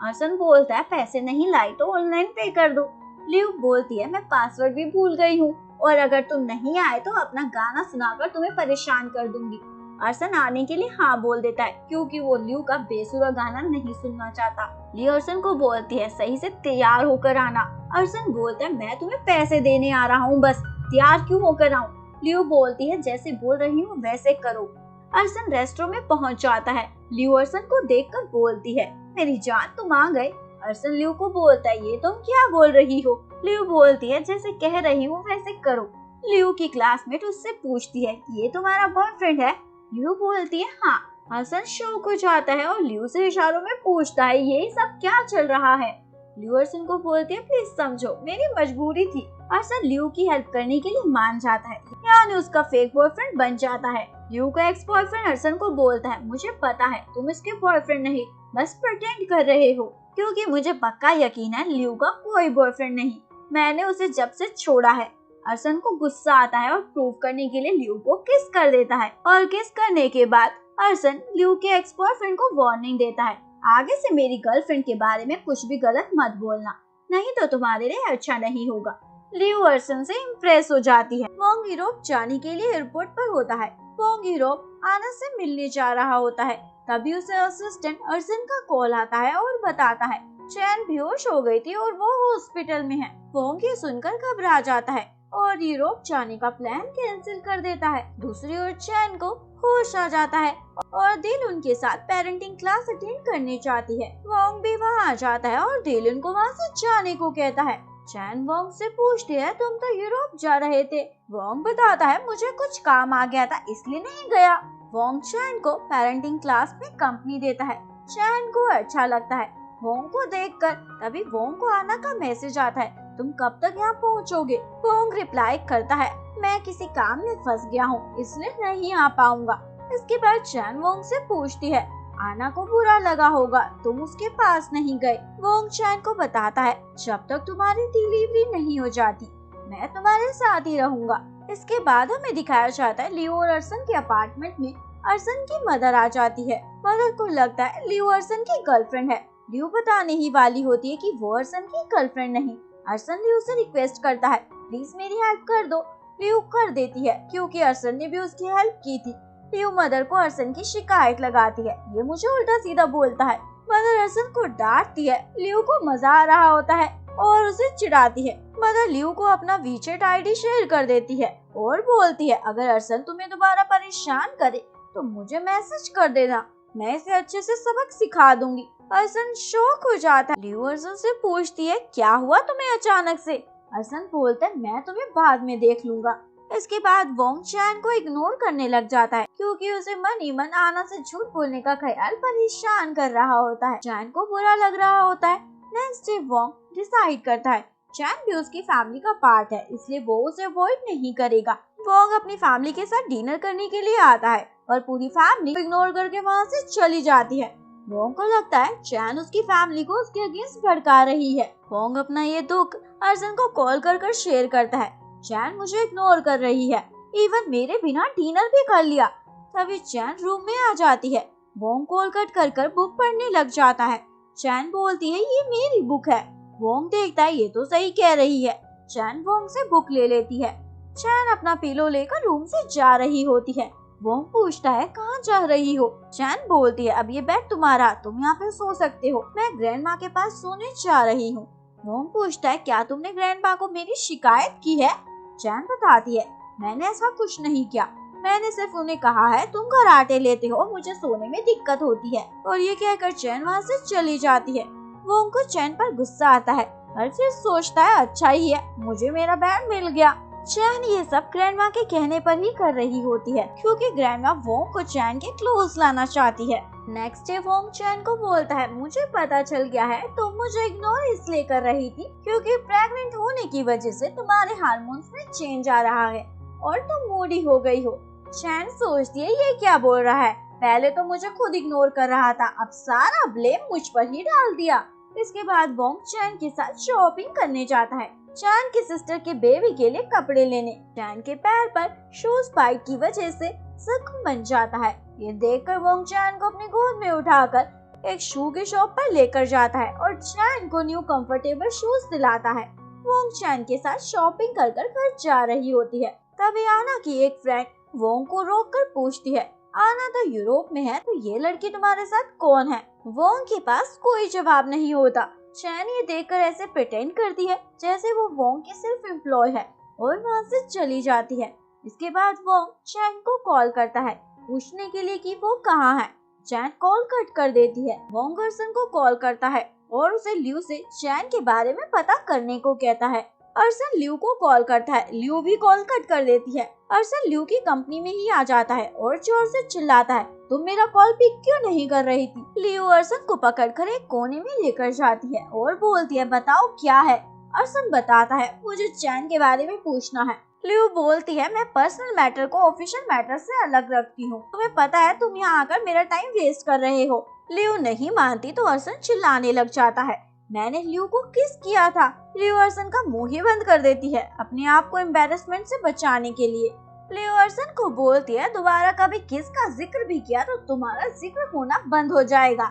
अर्सन बोलता है पैसे नहीं लाई तो ऑनलाइन पे कर दो। लियू बोलती है मैं पासवर्ड भी भूल गई हूँ और अगर तुम नहीं आए तो अपना गाना सुनाकर तुम्हें परेशान कर दूंगी। अर्सन आने के लिए हाँ बोल देता है क्योंकि वो लियू का बेसुरा गाना नहीं सुनना चाहता। लियू अर्सन को बोलती है सही से तैयार होकर आना। अर्सन बोलता है मैं तुम्हें पैसे देने आ रहा हूँ, बस तैयार क्यों होकर आऊँ। लियू बोलती है जैसे बोल रही हूँ वैसे करो। अर्सन रेस्टोरेंट में पहुँच जाता है। लियू अर्सन को देखकर बोलती है मेरी जान तुम आ गए। अर्सन लियू को बोलता है ये तुम क्या बोल रही हो। लियू बोलती है जैसे कह रही हूँ वैसे करो। लियू की क्लासमेट उससे पूछती है ये तुम्हारा बॉयफ्रेंड है। लियू बोलती है हाँ। अर्सन शॉक हो जाता है और लियू से इशारों में पूछता है ये सब क्या चल रहा है। लियू अर्सन को बोलती है प्लीज समझो मेरी मजबूरी थी। अर्सन लियू की हेल्प करने के लिए मान जाता है यानी उसका फेक बॉयफ्रेंड बन जाता है। लियू का एक्स बॉयफ्रेंड अर्सन को बोलता है मुझे पता है तुम इसके बॉयफ्रेंड नहीं बस प्रिटेंड कर रहे हो क्योंकि मुझे पक्का यकीन है लियू का कोई बॉयफ्रेंड नहीं, मैंने उसे जब से छोड़ा है। अर्सन को गुस्सा आता है और प्रूव करने के लिए लियू को किस कर देता है और किस करने के बाद अर्सन लियू के एक्स बॉयफ्रेंड को वार्निंग देता है आगे से मेरी गर्लफ्रेंड के बारे में कुछ भी गलत मत बोलना नहीं तो तुम्हारे लिए अच्छा नहीं होगा। लियू अर्सन से इम्प्रेस हो जाती है। वोंग यूरोप जाने के लिए एयरपोर्ट पर होता है। वोंग यूरोप आना से मिलने जा रहा होता है तभी उसे असिस्टेंट अर्सन का कॉल आता है और बताता है चैन बेहोश हो गई थी और वो हॉस्पिटल में है। वोंग ये सुनकर घबरा जाता है और यूरोप जाने का प्लान कैंसिल कर देता है। दूसरी ओर चैन को होश आ जाता है और दिल उनके साथ पेरेंटिंग क्लास अटेंड करने चाहती है। वोंग भी वहाँ आ जाता है और दिल उनको वहाँ से जाने को कहता है। चैन वोंग से पूछती है तुम तो यूरोप जा रहे थे। वोंग बताता है मुझे कुछ काम आ गया था इसलिए नहीं गया। वोंग चैन को पेरेंटिंग क्लास में कंपनी देता है। चैन को अच्छा लगता है वोंग को देखकर। तभी वोंग को आना का मैसेज आता है तुम कब तक यहाँ पहुँचोगे। वोंग रिप्लाई करता है मैं किसी काम में फंस गया हूँ इसलिए नहीं आ पाऊंगा। इसके बाद चैन वोंग से पूछती है आना को बुरा लगा होगा तुम उसके पास नहीं गए। वोंग चैन को बताता है जब तक तुम्हारी डिलीवरी नहीं हो जाती मैं तुम्हारे साथ ही रहूंगा। इसके बाद हमें दिखाया जाता है लियू और अर्सन के अपार्टमेंट में अर्सन की मदर आ जाती है। मदर को लगता है लियू अर्सन की गर्लफ्रेंड है। लियू बताने ही वाली होती है कि वो अर्सन की गर्लफ्रेंड नहीं। अर्सन लियू से रिक्वेस्ट करता है प्लीज मेरी हेल्प कर दो। लियू कर देती है क्योंकि अर्सन ने भी उसकी हेल्प की थी। लियू मदर को अर्सन की शिकायत लगाती है ये मुझे उल्टा सीधा बोलता है। मदर अर्सन को डांटती है। लियू को मजा आ रहा होता है और उसे चिढ़ाती है। मदर लियू को अपना वीचेट आईडी शेयर कर देती है और बोलती है अगर अर्सन तुम्हें दोबारा परेशान करे तो मुझे मैसेज कर देना, मैं इसे अच्छे से सबक सिखा दूंगी। अर्सन शॉक हो जाता है। लियू अर्सन से पूछती है क्या हुआ तुम्हें अचानक से। अर्सन बोलता है मैं तुम्हें बाद में देख लूंगा। इसके बाद वोंग चैन को इग्नोर करने लग जाता है क्योंकि उसे मन ही मन आना से झूठ बोलने का ख्याल परेशान कर रहा होता है। चैन को बुरा लग रहा होता है। नेक्स्ट डे वोंग डिसाइड करता है चैन भी उसकी फैमिली का पार्ट है इसलिए वो उसे अवॉइड नहीं करेगा। वोंग अपनी फैमिली के साथ डिनर करने के लिए आता है और पूरी फैमिली को इग्नोर करके वहाँ से चली जाती है। वोंग को लगता है चैन उसकी फैमिली को उसके अगेंस्ट भड़का रही है। वोंग अपना ये दुख अर्सन को कॉल कर शेयर करता है चैन मुझे इग्नोर कर रही है, इवन मेरे बिना डिनर भी कर लिया। तभी चैन रूम में आ जाती है। वोंग कॉल कट कर बुक पढ़ने लग जाता है। चैन बोलती है ये मेरी बुक है। वोंग देखता है ये तो सही कह रही है। चैन वोंग से बुक ले लेती है। चैन अपना पिलो लेकर रूम से जा रही होती है। वोंग पूछता है कहाँ जा रही हो। चैन बोलती है अब ये बेड तुम्हारा, तुम यहाँ पे सो सकते हो, मैं ग्रैंडमा के पास सोने जा रही हूँ। वोंग पूछता है क्या तुमने ग्रैंडमा को मेरी शिकायत की है। चैन बताती है मैंने ऐसा कुछ नहीं किया, मैंने सिर्फ उन्हें कहा है तुम कराटे लेते हो, मुझे सोने में दिक्कत होती है। और ये कहकर चैन वहाँ से चली जाती है। वोंग को चैन पर गुस्सा आता है अर्शित सोचता है अच्छा ही है, मुझे मेरा बैंड मिल गया। चैन ये सब ग्रैंडमा के कहने पर ही कर रही होती है क्योंकि ग्रैंडमा वोंग को चैन के क्लोज लाना चाहती है। नेक्स्ट डे वोंग चैन को बोलता है मुझे पता चल गया है तुम मुझे इग्नोर इसलिए कर रही थी क्योंकि प्रेग्नेंट होने की वजह से तुम्हारे हार्मोन्स में चेंज आ रहा है और तुम मूडी हो गई हो। चैन सोचती है ये क्या बोल रहा है, पहले तो मुझे खुद इग्नोर कर रहा था, अब सारा ब्लेम मुझ पर ही डाल दिया। इसके बाद वोंग चैन के साथ शॉपिंग करने जाता है, चैन की सिस्टर के बेबी के लिए कपड़े लेने। चैन के पैर पर शूज बाइट की वजह से जख्म बन जाता है। ये देखकर वोंग चैन को अपनी गोद में उठाकर एक शू की शॉप पर लेकर जाता है और चैन को न्यू कंफर्टेबल शूज दिलाता है। वोंग चैन के साथ शॉपिंग कर घर जा रही होती है, तभी आना की एक फ्रेंड वोंग को रोककर पूछती है आना तो यूरोप में है तो ये लड़की तुम्हारे साथ कौन है। वोंग के पास कोई जवाब नहीं होता। चैन ये देखकर ऐसे प्रिटेंड करती है जैसे वो वोंग की सिर्फ एम्प्लॉय है और वहाँ से चली जाती है। इसके बाद वोंग चैन को कॉल करता है पूछने के लिए कि वो कहाँ है। चैन कॉल कट कर देती है। वोंग अर्सन को कॉल करता है और उसे ल्यू से चैन के बारे में पता करने को कहता है। अर्सन ल्यू को कॉल करता है, ल्यू भी कॉल कट कर देती है। अर्सन ल्यू की कंपनी में ही आ जाता है और जोर से चिल्लाता है तुम मेरा कॉल पिक क्यों नहीं कर रही थी। ल्यू अर्सन को पकड़कर एक कोने में लेकर जाती है और बोलती है बताओ क्या है। अर्सन बताता है मुझे चैन के बारे में पूछना है। ल्यू बोलती है मैं पर्सनल मैटर को ऑफिशियल मैटर से अलग रखती हूँ, तुम्हें पता है तुम यहाँ आकर मेरा टाइम वेस्ट कर रहे हो। ल्यू नहीं मानती तो अर्सन चिल्लाने लग जाता है मैंने ल्यू को किस किया था। ल्यू अर्सन का मुंह ही बंद कर देती है अपने आप को एम्बेरसमेंट से बचाने के लिए। ल्यू अर्सन को बोलती है दोबारा कभी किस का जिक्र भी किया तो तुम्हारा जिक्र होना बंद हो जाएगा।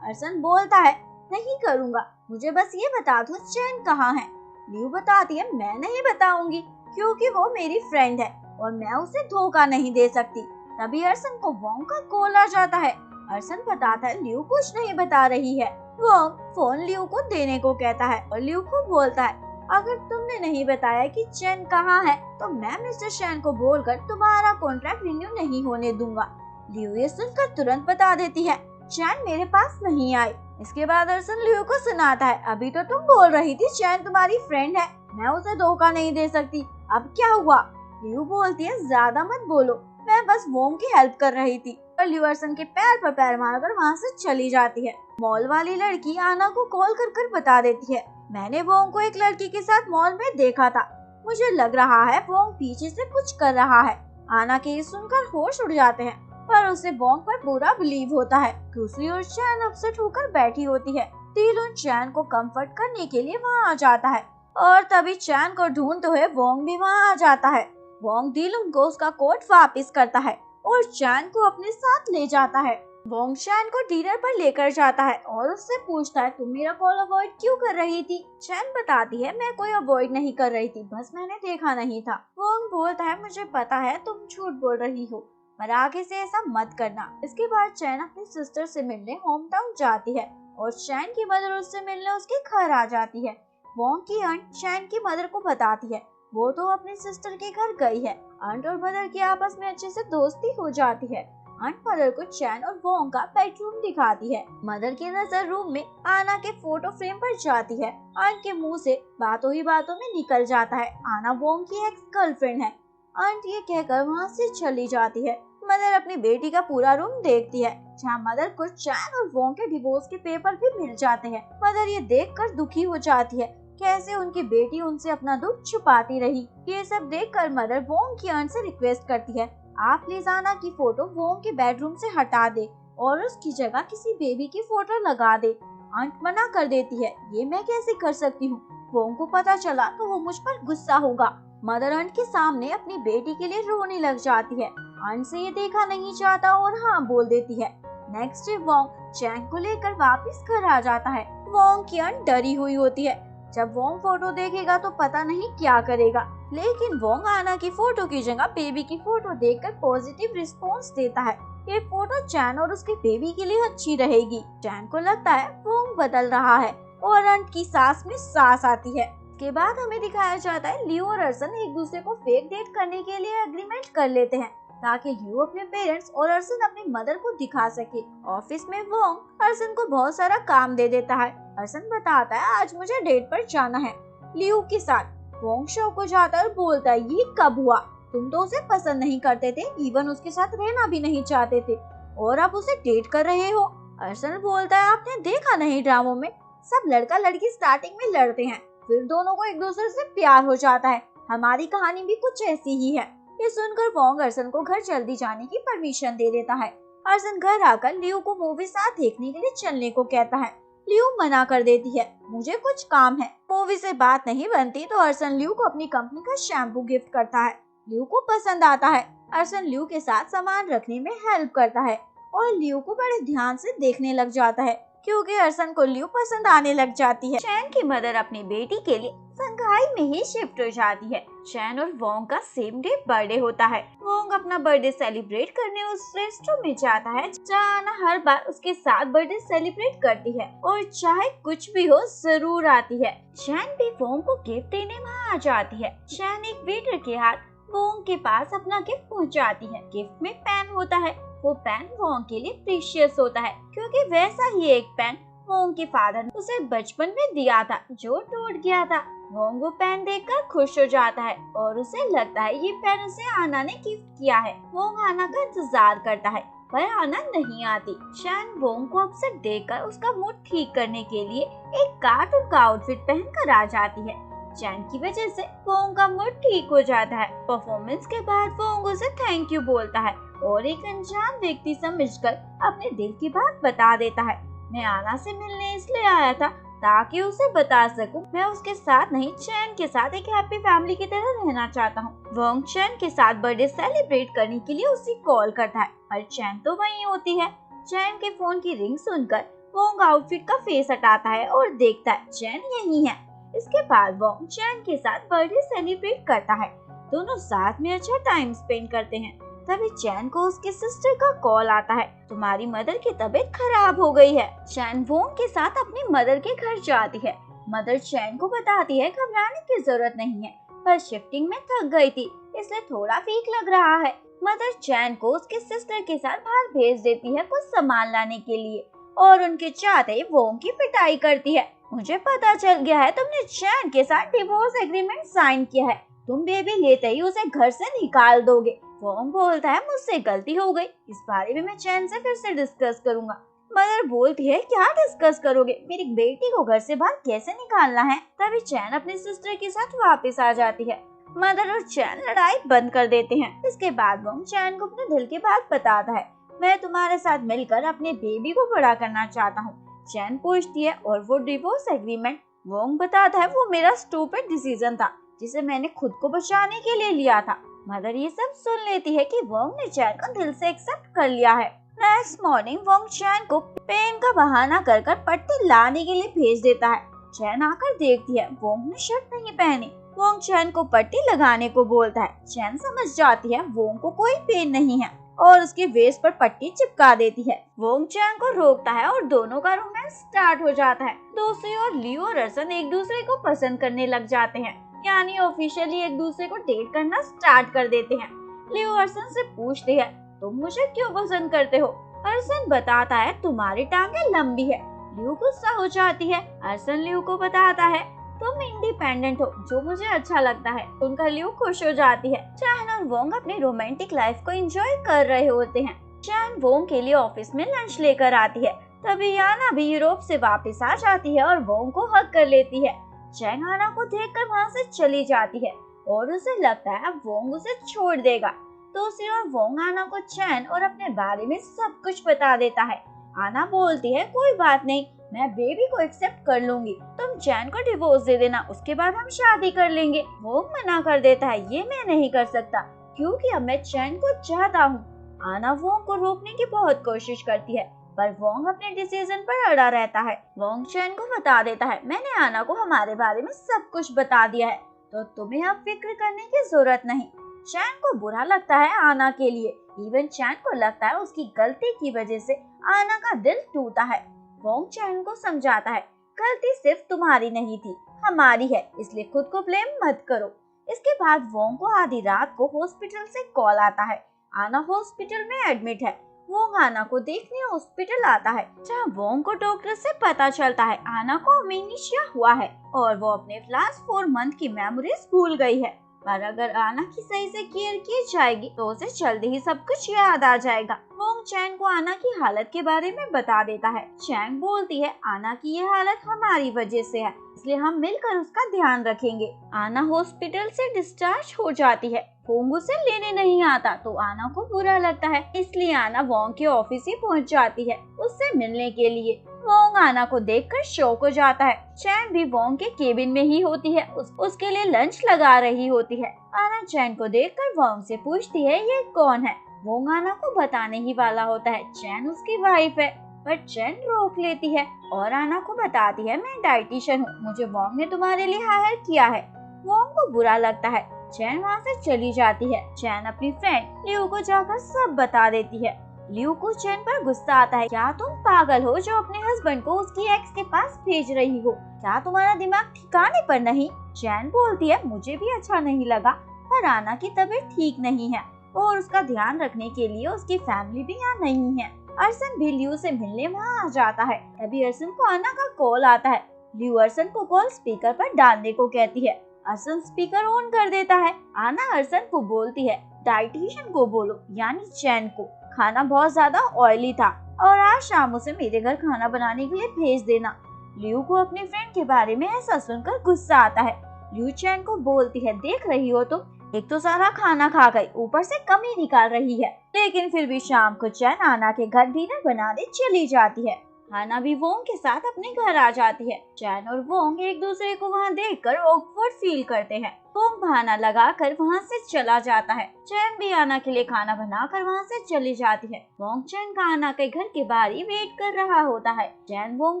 अर्सन बोलता है नहीं करूँगा, मुझे बस ये बता दो चैन कहाँ है। ल्यू बताती है मैं नहीं बताऊंगी क्योंकि वो मेरी फ्रेंड है और मैं उसे धोखा नहीं दे सकती। तभी अर्सन को वोंग का कॉल आ जाता है। अर्सन बताता है ल्यू कुछ नहीं बता रही है। वोंग फोन ल्यू को देने को कहता है और ल्यू को बोलता है अगर तुमने नहीं बताया कि चैन कहाँ है तो मैं मिस्टर चैन को बोलकर तुम्हारा कॉन्ट्रैक्ट रिन्यू नहीं होने दूंगा। ल्यू ये सुनकर तुरंत बता देती है चैन मेरे पास नहीं आई। इसके बाद अर्सन ल्यू को सुनाता है अभी तो तुम बोल रही थी चैन तुम्हारी फ्रेंड है, मैं उसे धोखा नहीं दे सकती, अब क्या हुआ। ल्यू बोलती है ज्यादा मत बोलो, मैं बस वोंग की हेल्प कर रही थी। और ल्यू अर्सन के पैर पर पैर मारकर वहाँ से चली जाती है। मॉल वाली लड़की आना को कॉल कर बता देती है मैंने वोंग को एक लड़की के साथ मॉल में देखा था, मुझे लग रहा है वोंग पीछे से कुछ कर रहा है। आना के सुनकर होश उड़ जाते हैं पर उसे वोंग पर पूरा बिलीव होता है। दूसरी ओर चैन अपसेट होकर बैठी होती है। डीलून चैन को कंफर्ट करने के लिए वहाँ आ जाता है और तभी चैन को ढूंढते हुए वोंग भी वहाँ आ जाता है। वोंग डीलून को उसका कोट वापस करता है और चैन को अपने साथ ले जाता है। वोंग चैन को डिनर पर लेकर जाता है और उससे पूछता है तुम मेरा कॉल अवॉइड क्यों कर रही थी। चैन बताती है मैं कोई अवॉइड नहीं कर रही थी, बस मैंने देखा नहीं था। वोंग बोलता है मुझे पता है तुम झूठ बोल रही हो पर आगे से ऐसा मत करना। इसके बाद चैन अपनी सिस्टर से मिलने होम टाउन जाती है और चैन की मदर उससे मिलने उसके घर आ जाती है। वोंग की आंट चैन की मदर को बताती है वो तो अपनी सिस्टर के घर गई है। आंट और मदर की आपस में अच्छे से दोस्ती हो जाती है। आंट मदर को चैन और वोंग का बेडरूम दिखाती है। मदर की नजर रूम में आना के फोटो फ्रेम पर जाती है। आंट के मुंह से बातों ही बातों में निकल जाता है आना वोंग की एक्स गर्लफ्रेंड है। आंट ये कहकर वहाँ से चली जाती है। मदर अपनी बेटी का पूरा रूम देखती है जहाँ मदर को चैन और वोंग के डिवोर्स के पेपर भी मिल जाते हैं। मदर ये देखकर दुखी हो जाती है कैसे उनकी बेटी उनसे अपना दुख छुपाती रही। ये सब देखकर मदर वोंग की आंट से रिक्वेस्ट करती है आप प्लीज आना की फोटो वोंग के बेडरूम से हटा दे और उसकी जगह किसी बेबी की फोटो लगा दे। आंट मना कर देती है ये मैं कैसे कर सकती हूँ, वोंग को पता चला तो वो मुझ पर गुस्सा होगा। मदर आंट के सामने अपनी बेटी के लिए रोने लग जाती है। आंट से ये देखा नहीं चाहता और हाँ बोल देती है। नेक्स्ट डे वोंग चैन को लेकर वापस घर आ जाता है। वोंग की आंट डरी हुई होती है, जब वोंग फोटो देखेगा तो पता नहीं क्या करेगा, लेकिन वोंग आना की फोटो की जगह बेबी की फोटो देखकर पॉजिटिव रिस्पॉन्स देता है। ये फोटो चैन और उसके बेबी के लिए अच्छी रहेगी। चैन को लगता है वोंग बदल रहा है और आंट की सांस में सांस आती है। के बाद हमें दिखाया जाता है लियो और अर्सन एक दूसरे को फेक डेट करने के लिए एग्रीमेंट कर लेते हैं ताकि लियो अपने पेरेंट्स और अर्सन अपनी मदर को दिखा सके। ऑफिस में वोंग अर्सन को बहुत सारा काम दे देता है अर्सन बताता है आज मुझे डेट पर जाना है लियू के साथ। वोंग शॉक हो जाता है और बोलता है ये कब हुआ? तुम तो उसे पसंद नहीं करते थे, इवन उसके साथ रहना भी नहीं चाहते थे, और अब उसे डेट कर रहे हो। अर्सन बोलता है आपने देखा नहीं ड्रामों में, सब लड़का लड़की स्टार्टिंग में लड़ते हैं, फिर दोनों को एक दूसरे से प्यार हो जाता है। हमारी कहानी भी कुछ ऐसी ही है। ये सुनकर वोंग अर्सन को घर जल्दी जाने की परमिशन दे देता है। अर्सन घर आकर लियू को मूवी साथ देखने के लिए चलने को कहता है। लियू मना कर देती है, मुझे कुछ काम है। मूवी से बात नहीं बनती तो अर्सन लियू को अपनी कंपनी का शैम्पू गिफ्ट करता है। लियू को पसंद आता है। अर्सन लियू के साथ सामान रखने में हेल्प करता है और लियू को बड़े ध्यान से देखने लग जाता है, क्योंकि अर्सन को लियू पसंद आने लग जाती है। चैन की मदर अपनी बेटी के लिए संघाई में ही शिफ्ट हो जाती है। चैन और वोंग का सेम डे बर्थडे होता है। वोंग अपना बर्थडे सेलिब्रेट करने उस रेस्टोरेंट में जाता है जहाँ आना हर बार उसके साथ बर्थडे सेलिब्रेट करती है और चाहे कुछ भी हो जरूर आती है। चैन भी वोंग को गिफ्ट देने वहाँ आ जाती है। चैन एक वेटर के हाथ वोंग के पास अपना गिफ्ट पहुँचाती है। गिफ्ट में पेन होता है। वो पेन वोंग के लिए प्रीशियस होता है, क्योंकि वैसा ही एक पेन वोंग के फादर ने उसे बचपन में दिया था जो टूट गया था। वोंग वो पेन देखकर खुश हो जाता है और उसे लगता है ये पेन उसे आना ने गिफ्ट किया है। वोंग आना का इंतजार करता है पर आना नहीं आती। चैन वोंग को अपसेट देखकर उसका मूड ठीक करने के लिए एक कार्टून का आउटफिट पहनकर आ जाती है। चैन की वजह से वोंग का मूड ठीक हो जाता है। परफॉर्मेंस के बाद वोंग उसे थैंक यू बोलता है और एक अनजान व्यक्ति समझकर अपने दिल की बात बता देता है। मैं आना से मिलने इसलिए आया था ताकि उसे बता सकूं मैं उसके साथ नहीं चैन के साथ एक हैप्पी फैमिली की तरह रहना चाहता हूँ। वोंग चैन के साथ बर्थडे सेलिब्रेट करने के लिए उसे कॉल करता है पर चैन तो वहीं होती है। चैन के फोन की रिंग सुनकर वोंग आउटफिट का फेस हटाता है और देखता है चैन यही है। इसके बाद वोंग चैन के साथ बर्थडे सेलिब्रेट करता है। दोनों साथ में अच्छा टाइम स्पेंड करते हैं। तभी चैन को उसके सिस्टर का कॉल आता है, तुम्हारी मदर की तबीयत खराब हो गई है। चैन वोंग के साथ अपनी मदर के घर जाती है। मदर चैन को बताती है घबराने की जरूरत नहीं है, पर शिफ्टिंग में थक गई थी इसलिए थोड़ा वीक लग रहा है। मदर चैन को उसके सिस्टर के साथ बाहर भेज देती है कुछ सामान लाने के लिए और उनके चाहते वोंग की पिटाई करती है। मुझे पता चल गया है तुमने चैन के साथ डिवोर्स एग्रीमेंट साइन किया है, तुम बेबी लेते ही उसे घर से निकाल दोगे। वोंग बोलता है मुझसे गलती हो गई, इस बारे में मैं चैन से फिर से डिस्कस करूंगा। मदर बोलती है क्या डिस्कस करोगे, मेरी बेटी को घर से बाहर कैसे निकालना है। तभी चैन अपनी सिस्टर के साथ वापस आ जाती है। मदर और चैन लड़ाई बंद कर देते हैं। इसके बाद वोंग चैन को अपने दिल की बात बताता है, मैं तुम्हारे साथ मिलकर अपने बेबी को बड़ा करना चाहता हूँ। चैन पूछती है और वो डिवोर्स एग्रीमेंट। वोंग बताता है वो मेरा स्टूपिड डिसीजन था जिसे मैंने खुद को बचाने के लिए लिया था। मदर ये सब सुन लेती है कि वोंग ने चैन को दिल से एक्सेप्ट कर लिया है। नेक्स्ट मॉर्निंग वोंग चैन को पेन का बहाना कर पट्टी लाने के लिए भेज देता है। चैन आकर देखती है वोंग ने शर्ट नहीं पहनी। वोंग चैन को पट्टी लगाने को बोलता है। चैन समझ जाती है वोंग को कोई पेन नहीं है और उसके वेस्ट पर पट्टी चिपका देती है। वोंग चैन को रोकता है और दोनों का रोमांस स्टार्ट हो जाता है। दूसरी ओर लियू और अर्सन एक दूसरे को पसंद करने लग जाते हैं, यानी ऑफिशियली एक दूसरे को डेट करना स्टार्ट कर देते हैं। लियू अर्सन से पूछते हैं तुम मुझे क्यों पसंद करते हो। अर्सन बताता है तुम्हारी टांगे लंबी है। लियू गुस्सा हो जाती है। अर्सन लियू को बताता है तुम इंडिपेंडेंट हो जो मुझे अच्छा लगता है। उनका लियू खुश हो जाती है। चैन और वोंग अपनी रोमांटिक लाइफ को एंजॉय कर रहे होते हैं। चैन वोंग के लिए ऑफिस में लंच लेकर आती है। तभी याना भी यूरोप से वापस आ जाती है और वोंग को हग कर लेती है। चैन आना को देखकर वहाँ से चली जाती है और उसे लगता है अब वोंग उसे छोड़ देगा। दूसरी ओर वोंग आना को चैन और अपने बारे में सब कुछ बता देता है। आना बोलती है कोई बात नहीं, मैं बेबी को एक्सेप्ट कर लूंगी, तुम चैन को डिवोर्स दे देना, उसके बाद हम शादी कर लेंगे। वोंग मना कर देता है ये मैं नहीं कर सकता क्योंकि अब मैं चैन को चाहता हूँ। आना वोंग को रोकने की बहुत कोशिश करती है पर वोंग अपने डिसीजन पर अड़ा रहता है। वोंग चैन को बता देता है मैंने आना को हमारे बारे में सब कुछ बता दिया है तो तुम्हें अब फिक्र करने की जरूरत नहीं। चैन को बुरा लगता है आना के लिए। इवन चैन को लगता है उसकी गलती की वजह से आना का दिल टूटा है। वोंग चैन को समझाता है गलती सिर्फ तुम्हारी नहीं थी हमारी है, इसलिए खुद को ब्लेम मत करो। इसके बाद वोंग को आधी रात को हॉस्पिटल से कॉल आता है। आना हॉस्पिटल में एडमिट है वो आना को देखने हॉस्पिटल आता है, जहाँ वोंग को डॉक्टर से पता चलता है आना को अमेनेशिया हुआ है और वो अपने लास्ट 4 मंथ की मेमोरीज भूल गई है। पर अगर आना की सही से केयर की जाएगी तो उसे जल्दी ही सब कुछ याद आ जाएगा। वोंग चैन को आना की हालत के बारे में बता देता है। चैन बोलती है आना की ये हालत हमारी वजह से है, इसलिए हम मिलकर उसका ध्यान रखेंगे। आना हॉस्पिटल से डिस्चार्ज हो जाती है। वोंग उसे लेने नहीं आता तो आना को बुरा लगता है, इसलिए आना वोंग के ऑफिस ही पहुंच जाती है उससे मिलने के लिए। वोंग आना को देखकर शॉक हो जाता है। चैन भी वोंग के केबिन में ही होती है, उसके लिए लंच लगा रही होती है। आना चैन को देखकर वोंग से पूछती है ये कौन है। वोंग आना को बताने ही वाला होता है चैन उसकी वाइफ है, पर चैन रोक लेती है और आना को बताती है मैं डाइटिशियन हूँ, मुझे वोंग ने तुम्हारे लिए हायर किया है। वोंग को बुरा लगता है। चैन वहाँ से चली जाती है। चैन अपनी फ्रेंड लियो को जाकर सब बता देती है। लियो को चैन पर गुस्सा आता है, क्या तुम पागल हो जो अपने हस्बैंड को उसकी एक्स के पास भेज रही हो, क्या तुम्हारा दिमाग ठिकाने पर नहीं। चैन बोलती है मुझे भी अच्छा नहीं लगा, पर आना की तबीयत ठीक नहीं है और उसका ध्यान रखने के लिए उसकी फैमिली भी यहाँ नहीं है। अर्सन भी लियो से मिलने वहाँ आ जाता है। तभी अर्सन को आना का कॉल आता है। लियो अर्सन को कॉल स्पीकर पर डालने को कहती है। अर्सन स्पीकर ऑन कर देता है। आना अर्सन को बोलती है डाइटिशियन को बोलो, यानी चैन को, खाना बहुत ज्यादा ऑयली था और आज शाम उसे मेरे घर खाना बनाने के लिए भेज देना। लियो को अपने फ्रेंड के बारे में ऐसा सुनकर गुस्सा आता है। लियो चैन को बोलती है देख रही हो तुम, एक तो सारा खाना खा गई, ऊपर से कमी निकाल रही है। लेकिन फिर भी शाम को चैन आना के घर डिनर बनाने चली जाती है। आना भी वोंग के साथ अपने घर आ जाती है। चैन और वोंग एक दूसरे को वहाँ देखकर ऑकवर्ड फील करते हैं। वोंग बहाना लगाकर वहाँ से चला जाता है। चैन भी आना के लिए खाना बनाकर वहाँ से चली जाती है। वोंग चैन का आना के घर के बाहर ही वेट कर रहा होता है। चैन वोंग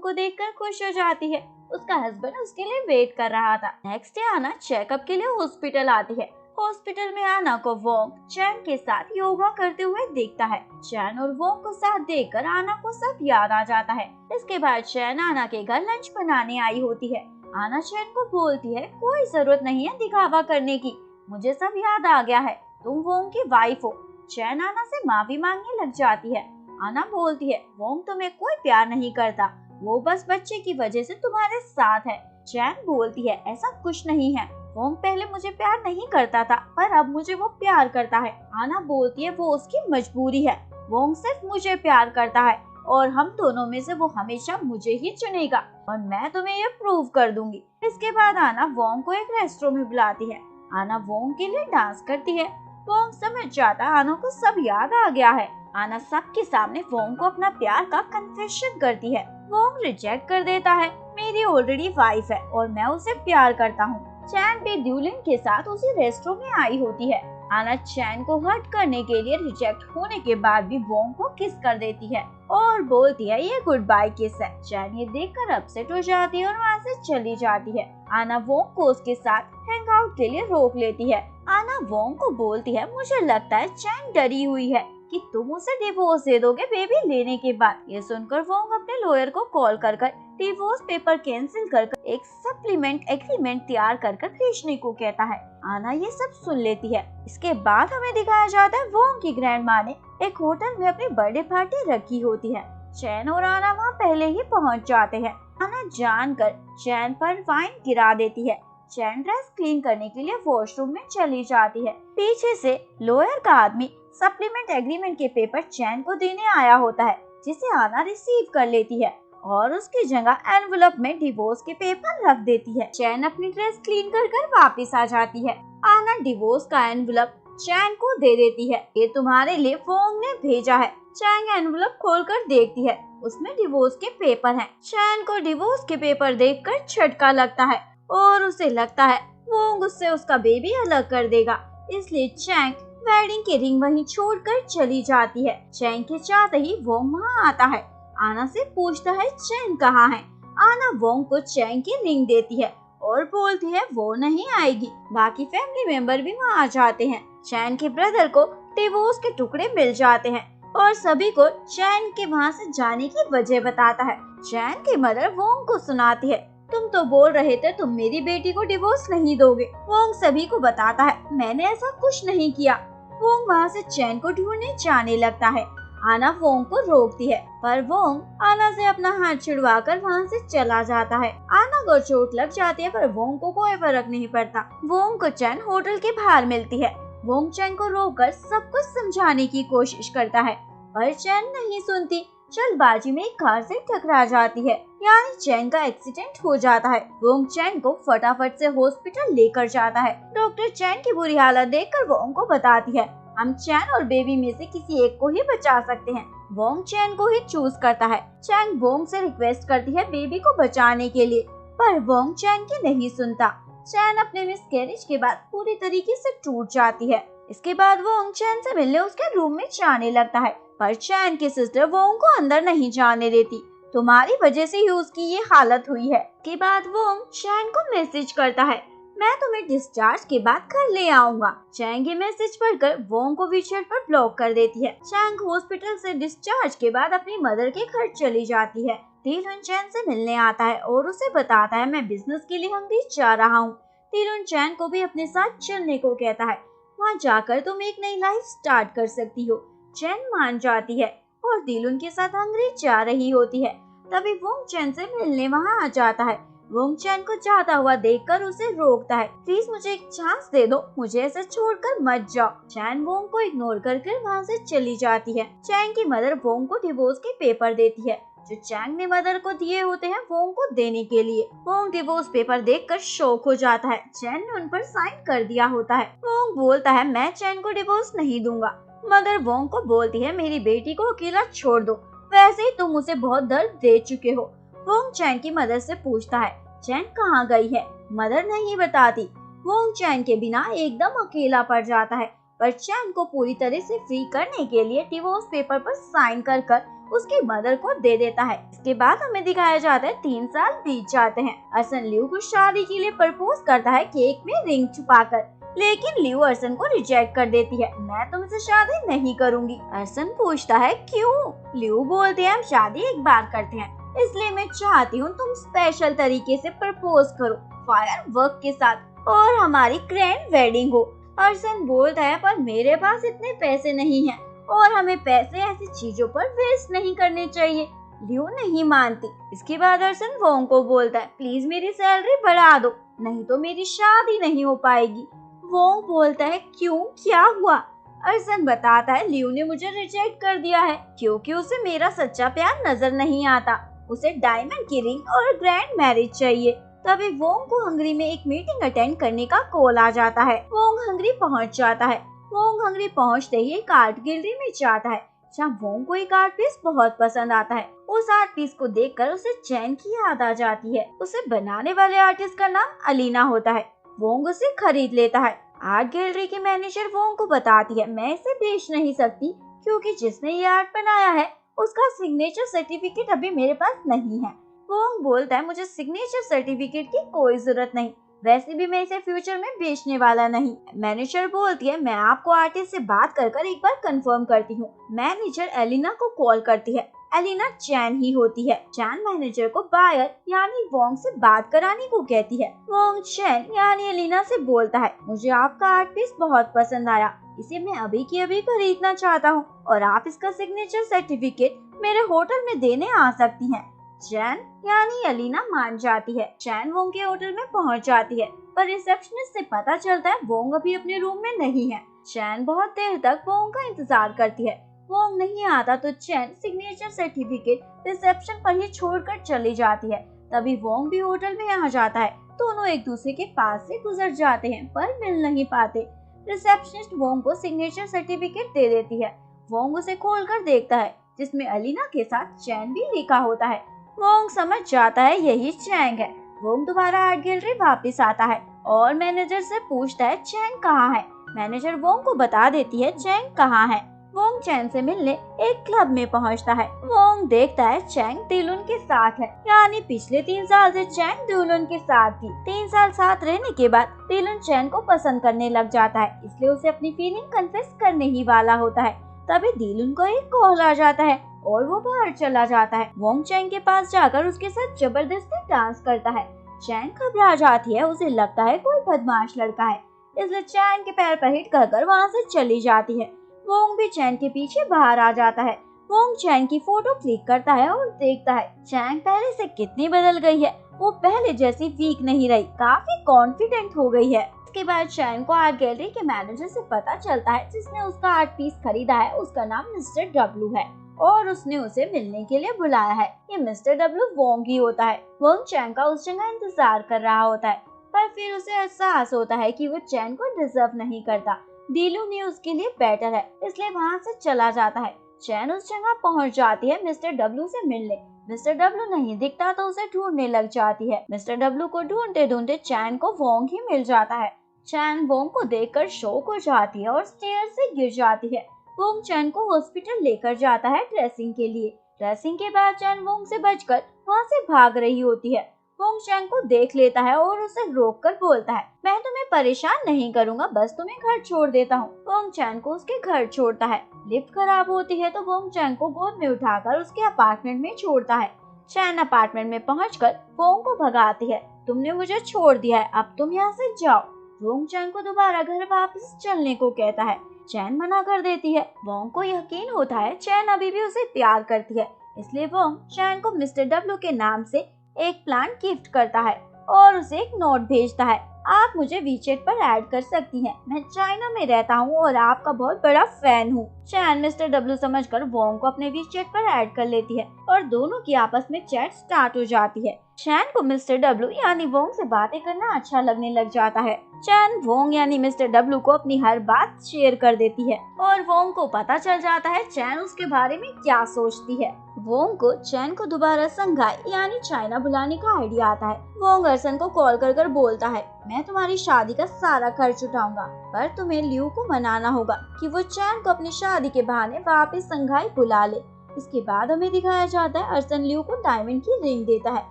को देखकर खुश हो जाती है, उसका हस्बैंड उसके लिए वेट कर रहा था। नेक्स्ट डे आना चेकअप के लिए हॉस्पिटल आती है। हॉस्पिटल में आना को वोंग चैन के साथ योगा करते हुए देखता है। चैन और वोंग को साथ देखकर आना को सब याद आ जाता है। इसके बाद चैन आना के घर लंच बनाने आई होती है। आना चैन को बोलती है कोई जरूरत नहीं है दिखावा करने की, मुझे सब याद आ गया है, तुम वोंग की वाइफ हो। चैन आना से माफी मांगने लग जाती है। आना बोलती है वोंग तुम्हें कोई प्यार नहीं करता, वो बस बच्चे की वजह से तुम्हारे साथ है। चैन बोलती है ऐसा कुछ नहीं है, वोंग पहले मुझे प्यार नहीं करता था, पर अब मुझे वो प्यार करता है। आना बोलती है वो उसकी मजबूरी है, वोंग सिर्फ मुझे प्यार करता है और हम दोनों में से वो हमेशा मुझे ही चुनेगा और मैं तुम्हें ये प्रूव कर दूंगी। इसके बाद आना वोंग को एक रेस्टोरेंट में बुलाती है। आना वोंग के लिए डांस करती है। वोंग समझ जाता आना को सब याद आ गया है। आना सबके सामने वोंग को अपना प्यार का कन्फेशन करती है। वोंग रिजेक्ट कर देता है, मेरी ऑलरेडी वाइफ है और मैं उसे प्यार करता हूँ। चैन भी ड्यूलिन के साथ उसी रेस्टोरेंट में आई होती है। आना चैन को हर्ट करने के लिए रिजेक्ट होने के बाद भी वोंग को किस कर देती है और बोलती है ये गुड बाय किस है। चैन ये देखकर अपसेट हो जाती है और वहाँ से चली जाती है। आना वोंग को उसके साथ हैंग आउट के लिए रोक लेती है। आना वोंग को बोलती है मुझे लगता है चैन डरी हुई है कि तुम उसे डिवोर्स दे दोगे बेबी लेने के बाद। ये सुनकर वोंग अपने लॉयर को कॉल कर डिवोर्स पेपर कैंसिल कर एक सप्लीमेंट एग्रीमेंट तैयार कर भेजने को कहता है। आना ये सब सुन लेती है। इसके बाद हमें दिखाया जाता है वोंग की ग्रैंड माँ ने एक होटल में अपनी बर्थडे पार्टी रखी होती है। चैन और आना वहाँ पहले ही पहुँच जाते हैं। आना जानकर चैन पर वाइन गिरा देती है। चैन ड्रेस क्लीन करने के लिए वॉशरूम में चली जाती है। पीछे से लॉयर का आदमी सप्लीमेंट एग्रीमेंट के पेपर चैन को देने आया होता है, जिसे आना रिसीव कर लेती है और उसकी जगह एनवलप में डिवोर्स के पेपर रख देती है। चैन अपनी ड्रेस क्लीन कर वापस आ जाती है। आना डिवोर्स का एनवलप चैन को दे देती है, ये तुम्हारे लिए वोंग ने भेजा है। चैन एनवलप खोलकर देखती है, उसमें डिवोर्स के पेपर हैं। चैन को डिवोर्स के पेपर देखकर झटका लगता है और उसे लगता है वोंग उससे उसका बेबी अलग कर देगा, इसलिए चैन वेडिंग की रिंग वहीं छोड़कर चली जाती है। चैन के चाहते ही वोंग वहाँ आता है। आना से पूछता है चैन कहाँ है। आना वोंग को चैन की रिंग देती है और बोलती है वो नहीं आएगी। बाकी फैमिली मेंबर भी वहाँ आ जाते हैं। चैन के ब्रदर को डिवोर्स के टुकड़े मिल जाते हैं और सभी को चैन के वहाँ से जाने की वजह बताता है। चैन की मदर वोंग को सुनाती है तुम तो बोल रहे थे तुम मेरी बेटी को डिवोर्स नहीं दोगे। वोंग सभी को बताता है मैंने ऐसा कुछ नहीं किया। वोंग वहाँ से चैन को ढूंढने जाने लगता है। आना वोंग को रोकती है, पर वोंग आना से अपना हाथ छिड़वाकर वहाँ से चला जाता है। आना को चोट लग जाती है, पर वोंग को कोई फर्क नहीं पड़ता। वोंग को चैन होटल के बाहर मिलती है। वोंग चैन को रोककर सब कुछ समझाने की कोशिश करता है, पर चैन नहीं सुनती। जल्दबाजी में एक कार से टकरा जाती है, यानी चैन का एक्सीडेंट हो जाता है। वोंग चैन को फटाफट से हॉस्पिटल लेकर जाता है। डॉक्टर चैन की बुरी हालत देखकर वोंग को बताती है, हम चैन और बेबी में से किसी एक को ही बचा सकते हैं। वोंग चैन को ही चूज करता है। चैन वोंग से रिक्वेस्ट करती है बेबी को बचाने के लिए, पर वोंग चैन की नहीं सुनता। चैन अपने मिसकैरेज के बाद पूरी तरीके से टूट जाती है। इसके बाद वोंग चैन से मिलने उसके रूम में जाने लगता है, पर चैन की सिस्टर वोंग को अंदर नहीं जाने देती। तुम्हारी वजह से ही उसकी ये हालत हुई है। के बाद वोंग चैन को मैसेज करता है, मैं तुम्हें डिस्चार्ज के बाद घर ले आऊंगा। चैंग ये मैसेज पढ़कर वोंग को WeChat पर ब्लॉक कर देती है। चैंग हॉस्पिटल से डिस्चार्ज के बाद अपनी मदर के घर चली जाती है। टीलुन चैन से मिलने आता है और उसे बताता है, मैं बिजनेस के लिए हंगरी जा रहा हूँ। टीलुन चैन को भी अपने साथ चलने को कहता है, वहाँ जाकर तुम एक नई लाइफ स्टार्ट कर सकती हो। चैन मान जाती है और टीलुन के साथ हंगरी जा रही होती है। तभी वोंग चैन से मिलने वहाँ आ जाता है। वोंग चैन को जाता हुआ देखकर उसे रोकता है, प्लीज मुझे एक चांस दे दो, मुझे ऐसे छोड़कर मत जाओ। चैन वोंग को इग्नोर करके वहाँ से चली जाती है। चैन की मदर वोंग को डिवोर्स के पेपर देती है, जो चैंग ने मदर को दिए होते हैं वोंग को देने के लिए। वोंग डिवोर्स पेपर देखकर शॉक हो जाता है। चैन ने उन पर साइन कर दिया होता है। वोंग बोलता है, मैं चैन को डिवोर्स नहीं दूंगा। मदर वोंग को बोलती है, मेरी बेटी को अकेला छोड़ दो, वैसे ही तुम उसे बहुत दर्द दे चुके हो। वोंग चैन की मदर से पूछता है, चैन कहाँ गई है? मदर नहीं बताती। वोंग चैन के बिना एकदम अकेला पड़ जाता है, पर चैन को पूरी तरह से फ्री करने के लिए डिवोर्स पेपर पर साइन कर उसकी मदर को दे देता है। इसके बाद हमें दिखाया जाता है 3 साल बीत जाते हैं। अर्सन लियू को शादी के लिए प्रपोज करता है केक में रिंग छुपाकर, लेकिन लियू अर्सन को रिजेक्ट कर देती है, मैं तुमसे शादी नहीं करूंगी। अर्सन पूछता है क्यों? लियू बोलते हैं, हम शादी एक बार करते हैं, इसलिए मैं चाहती हूँ तुम स्पेशल तरीके से प्रपोज करो, फायर वर्क के साथ, और हमारी ग्रैंड वेडिंग हो। अर्सन बोलता है, पर मेरे पास इतने पैसे नहीं हैं और हमें पैसे ऐसी चीजों पर वेस्ट नहीं करने चाहिए। लियू नहीं मानती। इसके बाद अर्सन वोंग को बोलता है, प्लीज मेरी सैलरी बढ़ा दो, नहीं तो मेरी शादी नहीं हो पाएगी। वोंग बोलता है, क्यों, क्या हुआ? अर्सन बताता है, लियू ने मुझे रिजेक्ट कर दिया है क्योंकि उसे मेरा सच्चा प्यार नजर नहीं आता, उसे डायमंड की रिंग और ग्रैंड मैरिज चाहिए। तभी वोंग को हंगरी में एक मीटिंग अटेंड करने का कॉल आ जाता है। वोंग हंगरी पहुंच जाता है। वोंग हंगरी पहुंचते ही एक आर्ट गैलरी में जाता है, जहाँ वोंग को एक आर्ट पीस बहुत पसंद आता है। उस आर्ट पीस को देखकर उसे चैन की याद आ जाती है। उसे बनाने वाले आर्टिस्ट का नाम अलीना होता है। वोंग उसे खरीद लेता है। आर्ट गैलरी की मैनेजर वोंग को बताती है, मैं इसे बेच नहीं सकती क्योंकि जिसने ये आर्ट बनाया है उसका सिग्नेचर सर्टिफिकेट अभी मेरे पास नहीं है। वोंग बोलता है, मुझे सिग्नेचर सर्टिफिकेट की कोई जरूरत नहीं, वैसे भी मैं इसे फ्यूचर में बेचने वाला नहीं। मैनेजर बोलती है, मैं आपको आर्टिस्ट से बात कर एक बार कंफर्म करती हूँ। मैनेजर एलिना को कॉल करती है। एलिना चैन ही होती है। चैन मैनेजर को बायर यानी वोंग से बात कराने को कहती है। वोंग चैन यानी एलिना से बोलता है, मुझे आपका आर्ट पीस बहुत पसंद आया, इसे मैं अभी की अभी खरीदना चाहता हूँ और आप इसका सिग्नेचर सर्टिफिकेट मेरे होटल में देने आ सकती हैं। चैन यानी एलिना मान जाती है। चैन वोंग के होटल में पहुंच जाती है, पर रिसेप्शनिस्ट से पता चलता है वोंग अभी अपने रूम में नहीं है। चैन बहुत देर तक वोंग का इंतजार करती है। वोंग नहीं आता तो चैन सिग्नेचर सर्टिफिकेट रिसेप्शन पर ही छोड़कर चली जाती है। तभी वोंग भी होटल में आ जाता है। दोनों एक दूसरे के पास से गुजर जाते हैं पर मिल नहीं पाते। रिसेप्शनिस्ट वोंग को सिग्नेचर सर्टिफिकेट दे देती है। वोंग उसे खोलकर देखता है, जिसमें अलीना के साथ चैन भी लिखा होता है। वोंग समझ जाता है यही चैंग है। वोंग दोबारा आर्ट गैलरी वापस आता है और मैनेजर से पूछता है चैंग कहाँ है। मैनेजर वोंग को बता देती है चैंग कहाँ है। वोंग चैन से मिलने एक क्लब में पहुंचता है। वोंग देखता है चैंग टीलुन के साथ है, यानी पिछले 3 साल से चैंग टीलुन के साथ थी। 3 साल साथ रहने के बाद टीलुन चैन को पसंद करने लग जाता है, इसलिए उसे अपनी फीलिंग कन्फेस करने ही वाला होता है। तभी टीलुन को एक कॉल आ जाता है और वो बाहर चला जाता है। वोंग चैंग के पास जाकर उसके साथ जबरदस्ती डांस करता है। चैंग घबरा जाती है, उसे लगता है कोई बदमाश लड़का है, इसलिए चैंग के पैर पर हिट कर वहाँ से चली जाती है। वोंग भी चैन के पीछे बाहर आ जाता है। वोंग चैन की फोटो क्लिक करता है और देखता है चैन पहले से कितनी बदल गई है। वो पहले जैसी वीक नहीं रही, काफी कॉन्फिडेंट हो गई है। इसके बाद चैन को आर्ट गैलरी के मैनेजर से पता चलता है जिसने उसका आर्ट पीस खरीदा है, उसका नाम मिस्टर डब्लू है और उसने उसे मिलने के लिए बुलाया है। ये मिस्टर डब्लू वोंग ही होता है। वोंग चैन का उस जगह इंतजार कर रहा होता है, पर फिर उसे एहसास होता है कि वो चैन को डिजर्व नहीं करता। डीलू ने उसके लिए बेटर है, इसलिए वहाँ से चला जाता है। चैन उस जगह पहुँच जाती है मिस्टर डब्लू से मिलने। मिस्टर डब्लू नहीं दिखता तो उसे ढूंढने लग जाती है। मिस्टर डब्लू को ढूंढते ढूंढते चैन को वोंग ही मिल जाता है। चैन वोंग को देखकर शॉक हो जाती है और स्टेयर से गिर जाती है। वोंग चैन को हॉस्पिटल लेकर जाता है ड्रेसिंग के लिए। ड्रेसिंग के बाद चैन वोंग से बचकर वहाँ से भाग रही होती है। वोंग चैन को देख लेता है और उसे रोककर बोलता है, मैं तुम्हें परेशान नहीं करूँगा, बस तुम्हें घर छोड़ देता हूँ। वोंग चैन को उसके घर छोड़ता है। लिफ्ट खराब होती है तो वोंग चैन को गोद में उठाकर उसके अपार्टमेंट में छोड़ता है। चैन अपार्टमेंट में पहुंचकर वोंग को भगाती है, तुमने मुझे छोड़ दिया है, अब तुम यहाँ से जाओ। वोंग चैन को दोबारा घर वापस चलने को कहता है। चैन मना कर देती है। वोंग को यकीन होता है चैन अभी भी उसे प्यार करती है, इसलिए वोंग चैन को मिस्टर डब्लू के नाम से एक प्लांट गिफ्ट करता है और उसे एक नोट भेजता है, आप मुझे वीचेट पर ऐड कर सकती हैं, मैं चाइना में रहता हूँ और आपका बहुत बड़ा फैन हूँ। चैन मिस्टर डब्लू समझकर वोंग को अपने वीचेट पर ऐड कर लेती है और दोनों की आपस में चैट स्टार्ट हो जाती है। चैन को मिस्टर डब्लू यानी वोंग से बातें करना अच्छा लगने लग जाता है। चैन वोंग यानी मिस्टर डब्लू को अपनी हर बात शेयर कर देती है और वोंग को पता चल जाता है चैन उसके बारे में क्या सोचती है। वोंग को चैन को दोबारा संघाई यानी चाइना बुलाने का आइडिया आता है। वोंग अर्सन को कॉल कर बोलता है, मैं तुम्हारी शादी का सारा खर्च उठाऊंगा, पर तुम्हें लियू को मनाना होगा कि वो चैन को अपनी शादी के बहाने वापस संघाई बुला ले। इसके बाद हमें दिखाया जाता है अर्सन लियू को डायमंड की रिंग देता है।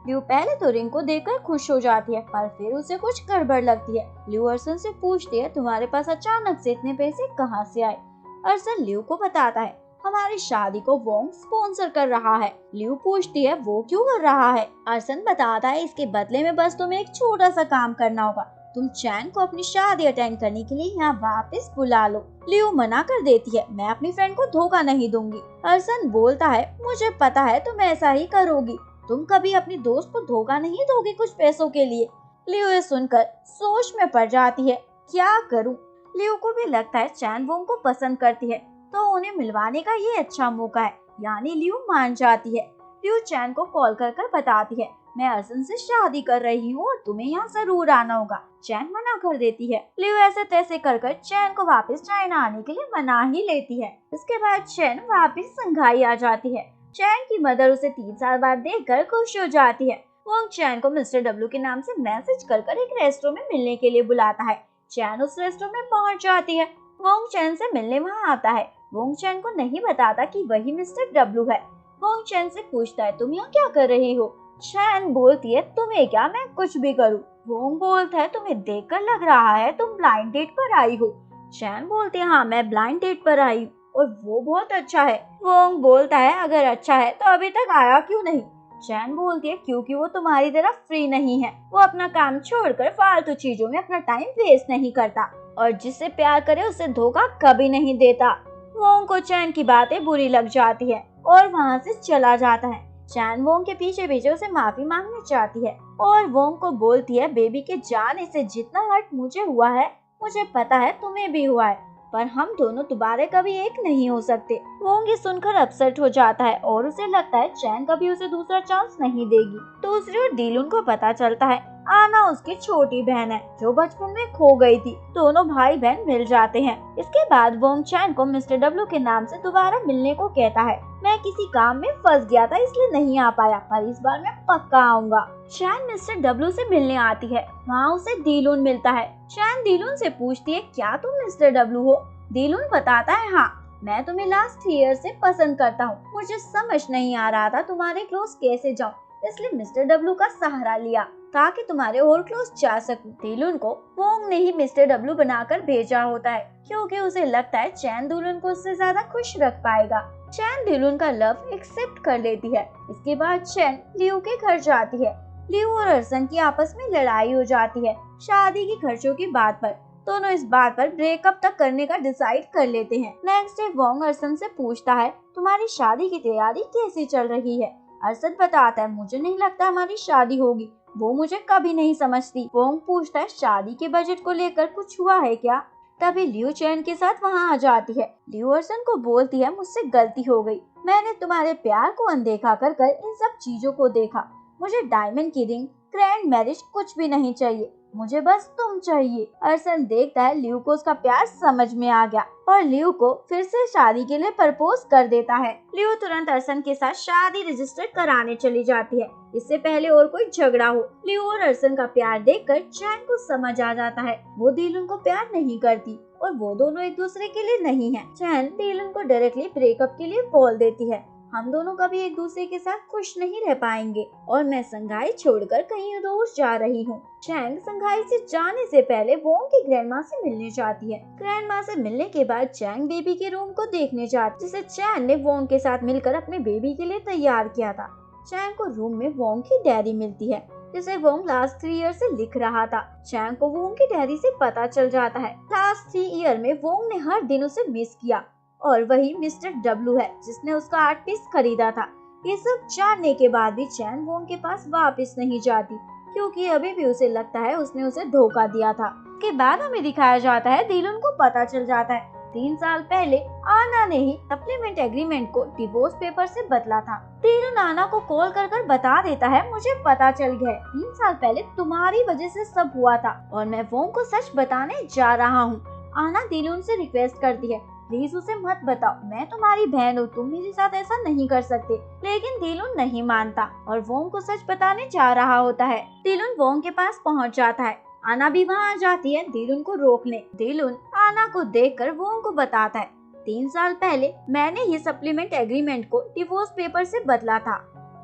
लियू पहले तो रिंग को देखकर खुश हो जाती है, पर फिर उसे कुछ गड़बड़ लगती है। लियू अर्सन से पूछती है, तुम्हारे पास अचानक से इतने पैसे कहाँ से आए? अर्सन लियू को बताता है, हमारी शादी को वोंग स्पॉन्सर कर रहा है। लियू पूछती है, वो क्यों कर रहा है? अर्सन बताता है, इसके बदले में बस तुम्हें एक छोटा सा काम करना होगा, तुम चैन को अपनी शादी अटेंड करने के लिए यहाँ वापस बुला लो। लियू मना कर देती है, मैं अपनी फ्रेंड को धोखा नहीं दूंगी। अर्सन बोलता है, मुझे पता है तुम ऐसा ही करोगी, तुम कभी अपनी दोस्त को धोखा नहीं दोगी कुछ पैसों के लिए। लियू ये सुनकर सोच में पड़ जाती है, क्या करूं? लियू को भी लगता है चैन वोंग को पसंद करती है, तो उन्हें मिलवाने का ये अच्छा मौका है, यानी लियू मान जाती है। लियू चैन को कॉल कर बताती है, मैं अर्सन से शादी कर रही हूँ और तुम्हें यहाँ जरूर आना होगा। चैन मना कर देती है। लियू ऐसे तैसे कर चैन को वापस चाइना आने के लिए मना ही लेती है। इसके बाद चैन वापस संघाई आ जाती है। चैन की मदर उसे 3 साल बाद देखकर खुश हो जाती है। वोंग चैन को मिस्टर डब्लू के नाम से मैसेज कर एक रेस्टोरेंट में मिलने के लिए बुलाता है। चैन उस रेस्टोरेंट में पहुँच जाती है। वोंग चैन से मिलने वहाँ आता है। वोंग चैन को नहीं बताता कि वही मिस्टर डब्लू है। वोंग चैन से पूछता है, तुम यहाँ क्या कर रही हो? चैन बोलती है, तुम्हें क्या, मैं कुछ भी करूँ। वोंग बोलता है, तुम्हें देखकर लग रहा है तुम ब्लाइंड डेट पर आई हो। चैन बोलती है, हाँ मैं ब्लाइंड डेट पर आई हूँ और वो बहुत अच्छा है। वोंग बोलता है, अगर अच्छा है तो अभी तक आया क्यों नहीं? चैन बोलती है, क्योंकि वो तुम्हारी तरह फ्री नहीं है, वो अपना काम छोड़कर फालतू चीजों में अपना टाइम वेस्ट नहीं करता और जिससे प्यार करे उसे धोखा कभी नहीं देता। वोंग को चैन की बातें बुरी लग जाती है और वहाँ से चला जाता है। चैन वोंग के पीछे उसे माफी मांगनी चाहती है और वोंग को बोलती है, बेबी के जाने से जितना हर्ट मुझे हुआ है मुझे पता है तुम्हें भी हुआ है, पर हम दोनों दोबारा कभी एक नहीं हो सकते। वोंग ये सुनकर अपसेट हो जाता है और उसे लगता है चैन कभी उसे दूसरा चांस नहीं देगी। दूसरी ओर डीलून को पता चलता है आना उसकी छोटी बहन है जो बचपन में खो गई थी। दोनों भाई बहन मिल जाते हैं। इसके बाद वोंग चैन को मिस्टर डब्लू के नाम से दोबारा मिलने को कहता है, मैं किसी काम में फंस गया था इसलिए नहीं आ पाया, पर इस बार मैं पक्का आऊंगा। चैन मिस्टर डब्लू से मिलने आती है। वहाँ उसे डीलून मिलता है। चैन डीलून से पूछती है, क्या तुम मिस्टर डब्लू हो? डीलून बताता है, हाँ मैं तुम्हें लास्ट ईयर से पसंद करता हूँ, मुझे समझ नहीं आ रहा था तुम्हारे क्लोज कैसे जाऊँ, इसलिए मिस्टर डब्लू का सहारा लिया ताकि तुम्हारे और क्लोज जा सकूं। डीलून को वोंग ने ही मिस्टर डब्लू बनाकर भेजा होता है क्योंकि उसे लगता है चैन डीलून को उससे ज्यादा खुश रख पाएगा। चैन डीलून का लव एक्सेप्ट कर लेती है। इसके बाद चैन लियू के घर जाती है। लियू और अर्सन की आपस में लड़ाई हो जाती है शादी के खर्चों की बात पर। दोनों इस बात पर ब्रेकअप तक करने का डिसाइड कर लेते हैं। नेक्स्ट डे वोंग अरसन से पूछता है, तुम्हारी शादी की तैयारी कैसी चल रही है? अरसन बताता है, मुझे नहीं लगता हमारी शादी होगी, वो मुझे कभी नहीं समझती। वोंग पूछता है, शादी के बजट को लेकर कुछ हुआ है क्या? तभी लियू चैन के साथ वहाँ आ जाती है। लियू अरसन को बोलती है, मुझसे गलती हो गई, मैंने तुम्हारे प्यार को अनदेखा कर इन सब चीजों को देखा। मुझे डायमंड की रिंग, ग्रैंड मैरिज कुछ भी नहीं चाहिए, मुझे बस तुम चाहिए। अरसन देखता है लियू को उसका प्यार समझ में आ गया और लियू को फिर से शादी के लिए प्रपोज कर देता है। लियू तुरंत अरसन के साथ शादी रजिस्टर कराने चली जाती है, इससे पहले और कोई झगड़ा हो। लियू और अरसन का प्यार देखकर चैन को समझ आ जाता है वो दीलुन को प्यार नहीं करती और वो दोनों एक दूसरे के लिए नहीं है। चैन दीलुन को डायरेक्टली ब्रेकअप के लिए बोल देती है, हम दोनों कभी एक दूसरे के साथ खुश नहीं रह पाएंगे और मैं संघाई छोड़कर कहीं दूर जा रही हूँ। चैंग संघाई से जाने से पहले वोंग की ग्रैंडमा से मिलने जाती है। ग्रैंडमा से मिलने के बाद चैंग बेबी के रूम को देखने जाती, जिसे चैन ने वोंग के साथ मिलकर अपने बेबी के लिए तैयार किया था। चैंग को रूम में वोंग की डायरी मिलती है, जिसे वोंग लास्ट 3 ईयर से लिख रहा था। चैंग को वोंग की डायरी से पता चल जाता है लास्ट 3 ईयर में वोंग ने हर दिन उसे मिस किया और वही मिस्टर डब्लू है जिसने उसका आर्ट पीस खरीदा था। ये सब जानने के बाद भी चैन वोंग के पास वापस नहीं जाती, क्योंकि अभी भी उसे लगता है उसने उसे धोखा दिया था। के बाद हमें दिखाया जाता है दीलुन को पता चल जाता है 3 साल पहले आना ने ही सप्लीमेंट एग्रीमेंट को डिवोर्स पेपर से बदला था। दीलुन आना को कॉल कर बता देता है, मुझे पता चल गया है 3 साल पहले तुम्हारी वजह से सब हुआ था और मैं वोंग को सच बताने जा रहा हूँ। आना दीलुन से रिक्वेस्ट करती है, प्लीज उसे मत बताओ, मैं तुम्हारी बहन हूँ, तुम मेरे साथ ऐसा नहीं कर सकते। लेकिन दीलुन नहीं मानता और वोंग को सच बताने जा रहा होता है। दीलुन वोंग के पास पहुँच जाता है, आना भी वहाँ आ जाती है दीलुन को रोकने। दीलुन आना को देखकर वोंग को बताता है, 3 साल पहले मैंने ये सप्लीमेंट एग्रीमेंट को डिवोर्स पेपर से बदला था,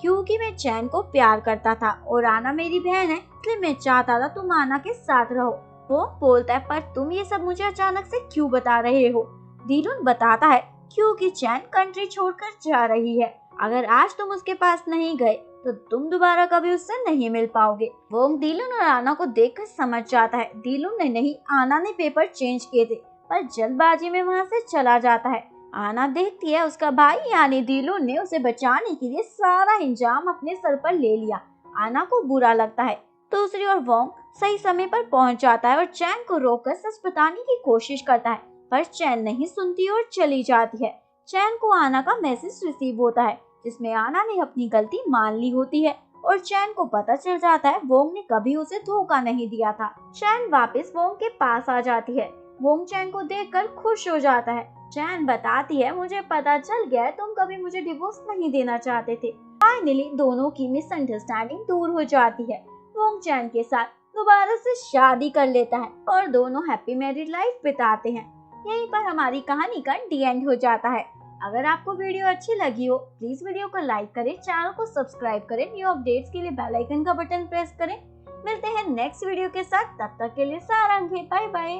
क्योंकि मैं चैन को प्यार करता था और आना मेरी बहन है, इसलिए मैं चाहता था तुम आना के साथ रहो। वो बोलता है, पर तुम ये सब मुझे अचानक से क्यों बता रहे हो? दीलुन बताता है, क्योंकि चैन कंट्री छोड़कर जा रही है, अगर आज तुम उसके पास नहीं गए तो तुम दोबारा कभी उससे नहीं मिल पाओगे। वोंग दीलुन और आना को देखकर समझ जाता है दीलुन ने नहीं, आना ने पेपर चेंज किए थे, पर जल्दबाजी में वहाँ से चला जाता है। आना देखती है उसका भाई यानी दीलुन ने उसे बचाने के लिए सारा इंजाम अपने सर पर ले लिया। आना को बुरा लगता है। दूसरी ओर वोंग सही समय पर पहुँच जाता है और चैन को रोककर सच बताने की कोशिश करता है, पर चैन नहीं सुनती और चली जाती है। चैन को आना का मैसेज रिसीव होता है, जिसमें आना ने अपनी गलती मान ली होती है और चैन को पता चल जाता है वोंग ने कभी उसे धोखा नहीं दिया था। चैन वापस वोंग के पास आ जाती है। वोंग चैन को देखकर खुश हो जाता है। चैन बताती है, मुझे पता चल गया तुम कभी मुझे डिवोर्स नहीं देना चाहते थे। फाइनली दोनों की मिसअंडरस्टैंडिंग दूर हो जाती है। वोंग चैन के साथ दोबारा से शादी कर लेता है और दोनों हैप्पी मैरिड लाइफ बिताते हैं। यहीं पर हमारी कहानी का डी एंड हो जाता है। अगर आपको वीडियो अच्छी लगी हो प्लीज वीडियो को लाइक करें, चैनल को सब्सक्राइब करें, न्यू अपडेट्स के लिए बेल आइकन का बटन प्रेस करें। मिलते हैं नेक्स्ट वीडियो के साथ, तब तक के लिए सारांगे, बाय बाय।